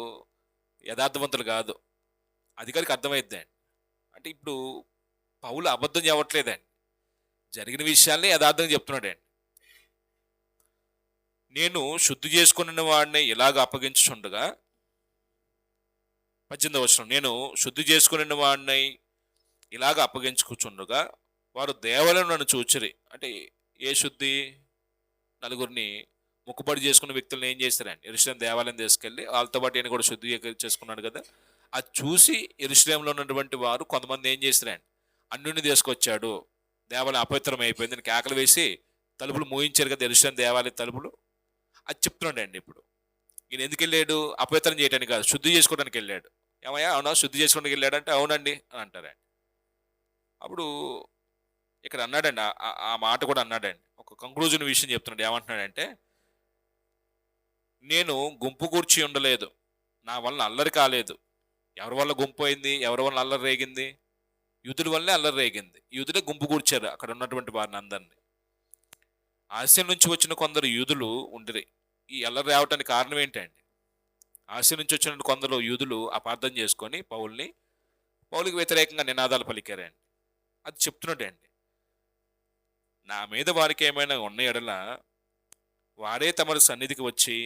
యథార్థవంతులు కాదు, అధికారికి అర్థమైద్దండి. అంటే ఇప్పుడు పౌలు అబద్ధం చెప్పట్లేదండి, జరిగిన విషయాల్ని యథార్థంగా చెప్తున్నాడండి. నేను శుద్ధి చేసుకున్న వాడిని ఇలాగ అప్పగించుండగా, 18వ వచనం, నేను శుద్ధి చేసుకున్న వాడిని ఇలాగ అప్పగించుకుంటుండగా వారు దేవాలయం నన్ను చూచిరి. అంటే ఏ శుద్ధి, నలుగురిని ముక్కుబడి చేసుకున్న వ్యక్తులను ఏం చేస్తారండి, యెరూషలేము దేవాలయం తీసుకెళ్ళి వాళ్ళతో పాటు ఈయన కూడా శుద్ధి చేసుకున్నాడు కదా, అది చూసి యెరూషలేములో ఉన్నటువంటి వారు కొంతమంది ఏం చేస్తారండి, అన్యుని తీసుకొచ్చాడు, దేవాలయం అపవిత్రం అయిపోయింది, కేకలు వేసి తలుపులు మూయించారు కదా యెరూషలేము దేవాలయ తలుపులు, అది చెప్తున్నాడు అండి. ఇప్పుడు ఈయన ఎందుకు వెళ్ళాడు, అపవిత్రం చేయడానికి కాదు, శుద్ధి చేసుకోవడానికి వెళ్ళాడు. ఏమయ్యా అవునా శుద్ధి చేసుకోవడానికి వెళ్ళాడు అంటే అవునండి అని అంటారండి. అప్పుడు ఇక్కడ అన్నాడండి, ఆ మాట కూడా అన్నాడండి, ఒక కంక్లూజన్ విషయం చెప్తున్నాడు. ఏమంటున్నాడంటే, నేను గుంపు కూర్చి ఉండలేదు, నా వలన అల్లరి కాలేదు. ఎవరి వల్ల గుంపు అయింది, ఎవరి వల్ల అల్లరి రేగింది, యూదుల వల్లే అల్లరి రేగింది. యూదులే గుంపు కూర్చారు అక్కడ ఉన్నటువంటి వారిని అందరినీ. ఆసియా నుంచి వచ్చిన కొందరు యూదులు ఉండిరి. ఈ అల్లరి రావటానికి కారణం ఏంటండి, ఆసియా నుంచి వచ్చిన కొందరు యూదులు అపార్థం చేసుకొని పౌలుకి వ్యతిరేకంగా నినాదాలు పలికారండి. అది చెప్తున్నాడండి, నా మీద వారికి ఏమైనా ఉన్న ఎడల వారే తమ సన్నిధికి వచ్చి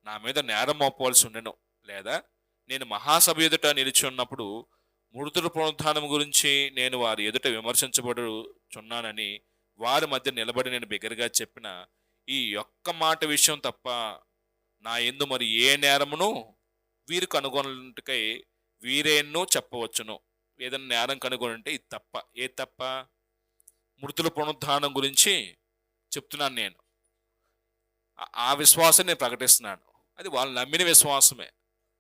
నా మీద నేరం మోపవలసి ఉండెను, లేదా నేను మహాసభ ఎదుట నిలిచి ఉన్నప్పుడు మృతుల పునరుత్థానం గురించి నేను వారి ఎదుట విమర్శించబడుచున్నానని వారి మధ్య నిలబడి నేను బిగ్గరగా చెప్పిన ఈ ఒక్క మాట విషయం తప్ప నా యందు మరి ఏ నేరమును వీరు కనుగొనటకై వీరేన్నో చెప్పవచ్చును. ఏదైనా నేరం కనుగొనంటే ఇది తప్ప, ఏ తప్ప, మృతుల పునరుత్థానం గురించి చెప్తున్నాను నేను, ఆ విశ్వాసం నేను ప్రకటిస్తున్నాను, అది వాళ్ళు నమ్మిన విశ్వాసమే,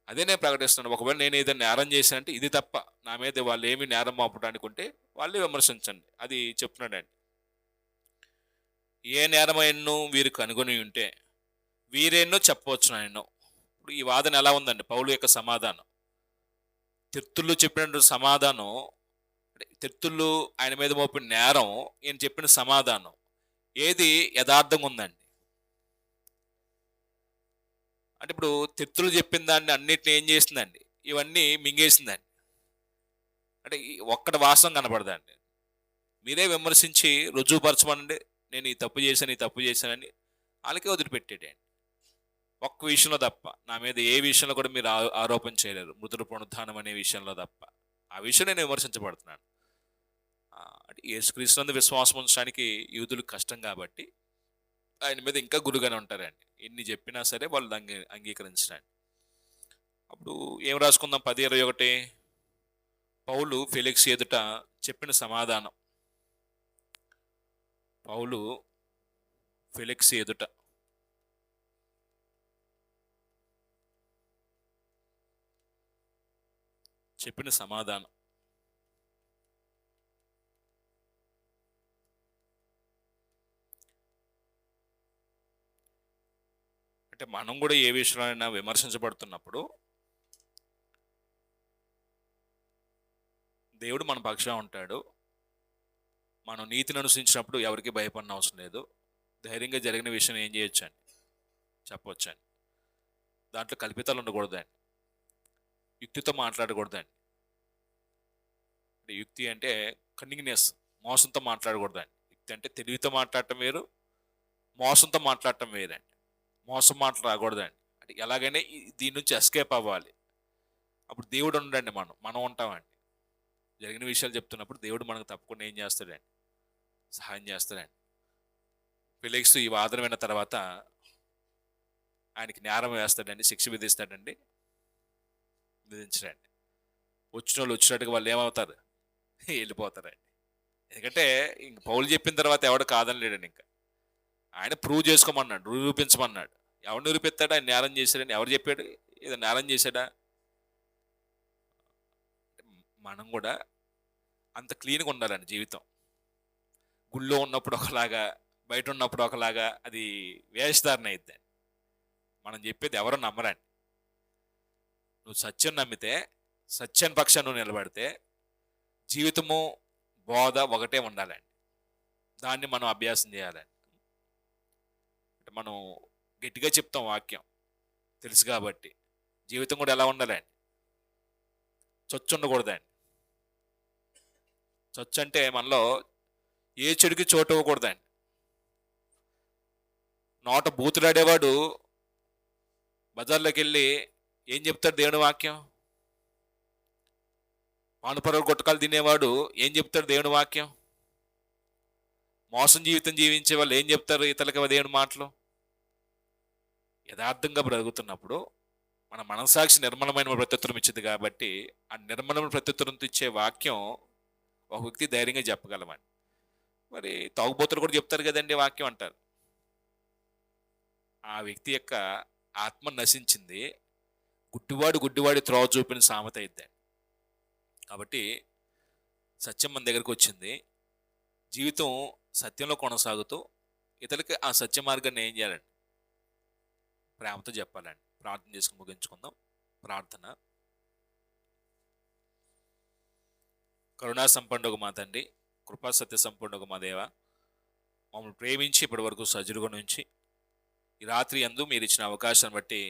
అదే నేను ప్రకటిస్తున్నాను. ఒకవేళ నేను ఏదైనా నేరం చేశానంటే ఇది తప్ప, నా మీద వాళ్ళు ఏమి నేరం మోపడానికి ఉంటే వాళ్ళే విమర్శించండి, అది చెప్తున్నాడండి. ఏ నేరమైనను వీరు కనుగొని ఉంటే వీరేన్నో చెప్పవచ్చు ఆయన. ఇప్పుడు ఈ వాదన ఎలా ఉందండి, పౌలు యొక్క సమాధానం, తిర్తుళ్ళు చెప్పిన సమాధానం, తిర్తుళ్ళు ఆయన మీద మోపిన నేరం, ఈయన చెప్పిన సమాధానం, ఏది యథార్థంగా ఉందండి? అంటే ఇప్పుడు తిర్తులు చెప్పిన దాన్ని అన్నిటిని ఏం చేసిందండి, ఇవన్నీ మింగేసిందండి. అంటే ఒక్కటి వాస్తవం కనపడదండి. మీరే విమర్శించి రుజువుపరచమనండి, నేను ఈ తప్పు చేశానని వాళ్ళకే వదిలిపెట్టేటండి. ఒక్క విషయంలో తప్ప, నా మీద ఏ విషయంలో కూడా మీరు ఆరోపణ చేయలేరు, మృతుల పునరుత్థానం అనే విషయంలో తప్ప. ఆ విషయం నేను విమర్శించబడుతున్నాను. అంటే యేసుక్రీస్తునందు విశ్వాసం ఉంచడానికి యూదులు కష్టం కాబట్టి ఆయన మీద ఇంకా గురుగానే ఉంటారండి, ఎన్ని చెప్పినా సరే వాళ్ళు అంగీకరించరండి. అప్పుడు ఏం రాసుకుందాం, 10:21, పౌలు ఫెలిక్స్ ఎదుట చెప్పిన సమాధానం. పౌలు ఫెలిక్స్ ఎదుట చెప్పిన సమాధానం. అంటే మనం కూడా ఏ విషయంలో విమర్శించబడుతున్నప్పుడు దేవుడు మన పక్షంగా ఉంటాడు. మనం నీతిని అనుసరించినప్పుడు ఎవరికి భయపడిన అవసరం లేదు. ధైర్యంగా జరిగిన విషయం ఏం చేయొచ్చండి, చెప్పవచ్చండి. దాంట్లో కల్పితాలు ఉండకూడదండి, యుక్తితో మాట్లాడకూడదండి. యుక్తి అంటే కన్నింగ్నెస్, మోసంతో మాట్లాడకూడదండి. యుక్తి అంటే తెలివితో మాట్లాడటం వేరు, మోసంతో మాట్లాడటం వేరండి. మోసం మాటలు రాకూడదండి. అంటే ఎలాగైనా దీని నుంచి ఎస్కేప్ అవ్వాలి. అప్పుడు దేవుడు ఉండండి, మనం ఉంటామండి. జరిగిన విషయాలు చెప్తున్నప్పుడు దేవుడు మనకు తప్పకుండా ఏం చేస్తాడండి, సహాయం చేస్తాడండి. ఫెలిక్స్ ఈ వాదన విన్న తర్వాత ఆయనకి నేరం వేస్తాడండి, శిక్ష విధిస్తాడండి, విధించడండి. వచ్చిన వాళ్ళు వచ్చినట్టుగా వాళ్ళు ఏమవుతారు, వెళ్ళిపోతారండి. ఎందుకంటే ఇంక పౌలు చెప్పిన తర్వాత ఎవడు కాదని లేడండి. ఇంకా ఆయన ప్రూవ్ చేసుకోమన్నాడు, నిరూపించమన్నాడు. ఎవరు నిరూపిస్తాడు ఆయన నేరం చేశాడని? ఎవరు చెప్పాడు ఏదో నేరం చేశాడా? మనం కూడా అంత క్లీన్గా ఉండాలండి జీవితం. గుళ్ళో ఉన్నప్పుడు ఒకలాగా, బయట ఉన్నప్పుడు ఒకలాగా, అది వేషధారణ అయిద్దండి. మనం చెప్పేది ఎవరో నమ్మరండి. నువ్వు సత్యం నమ్మితే, సత్యాన్ని పక్షాన్ని నువ్వు నిలబడితే జీవితము బోధ ఒకటే ఉండాలండి. దాన్ని మనం అభ్యాసం చేయాలండి. అంటే మనం గట్టిగా చెప్తాం వాక్యం తెలుసు కాబట్టి, జీవితం కూడా ఎలా ఉండాలండి, చొచ్చు ఉండకూడదండి. చొచ్చు అంటే మనలో ఏ చెడుకి చోటు ఇవ్వకూడదండి. నోట బూతులాడేవాడు బజార్లోకి వెళ్ళి ఏం చెప్తాడు దేవుని వాక్యం? పానుపరుగు గుట్టకాలు తినేవాడు ఏం చెప్తాడు దేవుని వాక్యం? మోసం జీవితం జీవించే వాళ్ళు ఏం చెప్తారు ఇతరులకి దేవుని మాటలు? యథార్థంగా బ్రతుకుతున్నప్పుడు మన మనసాక్షి నిర్మలమైన ప్రత్యుత్తరం ఇచ్చింది కాబట్టి, ఆ నిర్మలమైన ప్రత్యుత్తరం ఇచ్చే వాక్యం ఒక వ్యక్తి ధైర్యంగా చెప్పగలమని. మరి తాగుబోతులు కూడా చెప్తారు కదండి వాక్యం అంటారు. ఆ వ్యక్తి యొక్క ఆత్మ నశించింది, గుడ్డివాడి త్రోవ చూపిన సామెత అయిద్దండి. కాబట్టి సత్యం మన దగ్గరకు వచ్చింది. జీవితం సత్యంలో కొనసాగుతూ ఇతరులకి ఆ సత్య మార్గాన్ని ఏం చేయాలండి, ప్రేమతో చెప్పాలండి. ప్రార్థన చేసుకుని ముగించుకుందాం. ప్రార్థన. కరుణా సంపన్నుడగు మా తండ్రి, కృపా సత్య సంపన్నుడగు మా దేవ, మమ్మల్ని ప్రేమించి ఇప్పటి వరకు సజీలుగా నుంచి ఈ రాత్రి యందు మీరు ఇచ్చిన అవకాశాన్ని బట్టి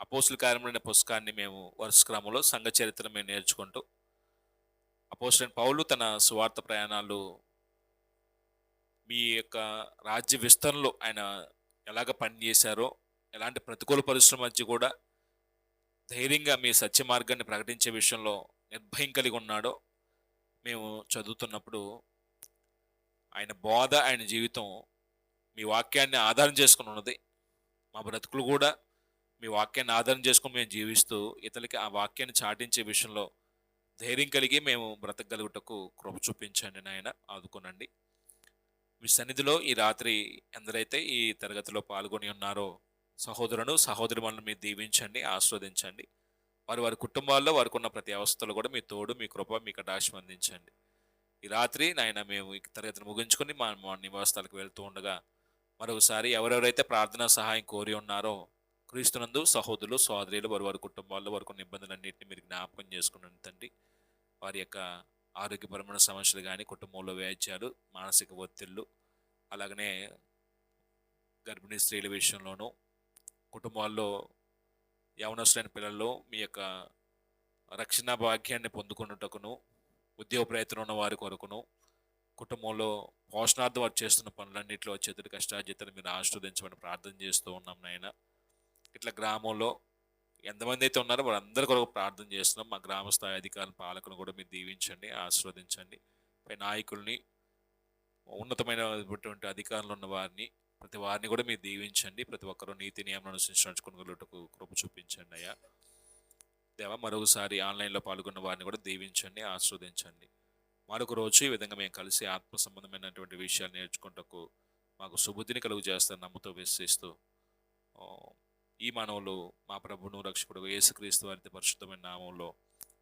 అపోస్తుల కార్యములైన పుస్తకాన్ని మేము వరుస క్రమంలో సంఘ చరిత్రను మేము నేర్చుకుంటూ, అపోస్తులైన పౌలు తన సువార్త ప్రయాణాలు, మీ యొక్క రాజ్య విస్తరణలో ఆయన ఎలాగ పనిచేశారో, ఎలాంటి ప్రతికూల పరిశ్రమ మధ్య కూడా ధైర్యంగా మీ సత్య మార్గాన్ని ప్రకటించే విషయంలో నిర్భయం కలిగి ఉన్నాడో మేము చదువుతున్నప్పుడు, ఆయన బోధ, ఆయన జీవితం మీ వాక్యాన్ని ఆధారం చేసుకుని ఉన్నది. మా బ్రతుకులు కూడా మీ వాక్యాన్ని ఆధారం చేసుకుని మేము జీవిస్తూ ఇతరులకి ఆ వాక్యాన్ని చాటించే విషయంలో ధైర్యం కలిగి మేము బ్రతకగలుగుటకు కృప చూపించండి నాయన, ఆదుకోనండి. మీ సన్నిధిలో ఈ రాత్రి ఎందరైతే ఈ తరగతిలో పాల్గొని ఉన్నారో సహోదరుడు సహోదరులను మీరు దీవించండి, ఆస్వాదించండి. వారి కుటుంబాల్లో వారికి ఉన్న ప్రతి అవస్థలో కూడా మీ తోడు, మీ కృప, మీ కటాక్షం అందించండి. ఈ రాత్రి నాయన మేము ఈ తరగతిని ముగించుకొని మా నివాసాలకు వెళ్తూ ఉండగా మరొకసారి ఎవరెవరైతే ప్రార్థనా సహాయం కోరి ఉన్నారో క్రీస్తునందు సహోదరులు సోదరులు వారి కుటుంబాల్లో వారికి ఉన్న ఇబ్బందులన్నింటినీ మీరు జ్ఞాపకం చేసుకుని తండ్రి. వారి యొక్క ఆరోగ్యపరమైన సమస్యలు కానీ, కుటుంబంలో వ్యాజ్యాలు, మానసిక ఒత్తిళ్ళు, అలాగనే గర్భిణీ స్త్రీల విషయంలోనూ, కుటుంబాల్లో యవనస్తులైన పిల్లల్లో మీ యొక్క రక్షణ భాగ్యాన్ని పొందుకున్నటకును, ఉద్యోగ ప్రయత్నం ఉన్న వారి కొరకును, కుటుంబంలో పోషణార్థం వారు చేస్తున్న పనులన్నింటిలో చేతుడి కష్టార్జితను మీరు ఆశీర్వదించమని ప్రార్థన చేస్తూ ఉన్నాం నాయన. ఇట్లా గ్రామంలో ఎంతమంది అయితే ఉన్నారో వారందరి కొరకు ప్రార్థన చేస్తున్నాం. మా గ్రామ స్థాయి అధికారులు, పాలకులను కూడా మీరు దీవించండి, ఆశీర్వదించండి. పై నాయకుల్ని, ఉన్నతమైనటువంటి అధికారులు ఉన్న వారిని, ప్రతి వారిని కూడా మీరు దీవించండి. ప్రతి ఒక్కరూ నీతి నియమాలను నడుచుకునగలుగుటకు కృప చూపించండి అయ్యా దేవా. మరొకసారి ఆన్లైన్లో పాల్గొన్న వారిని కూడా దీవించండి, ఆస్వాదించండి. మరొక రోజు ఈ విధంగా మేము కలిసి ఆత్మ సంబంధమైనటువంటి విషయాలు నేర్చుకుంటకు మాకు సుబుద్ధిని కలుగు చేస్తారు నమ్ముతూ విశ్వసిస్తూ ఈ మానవులు మా ప్రభువును రక్షకుడు యేసుక్రీస్తు వారి పరిశుద్ధమైన నామంలో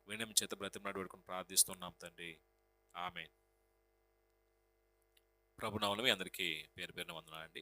వినయం చేత బ్రతిమలాడి పెట్టుకుని ప్రార్థిస్తున్నాం తండ్రి, ఆమేన్. ప్రభునామములో మీ అందరికీ పేరు పేరున వందనాలండి.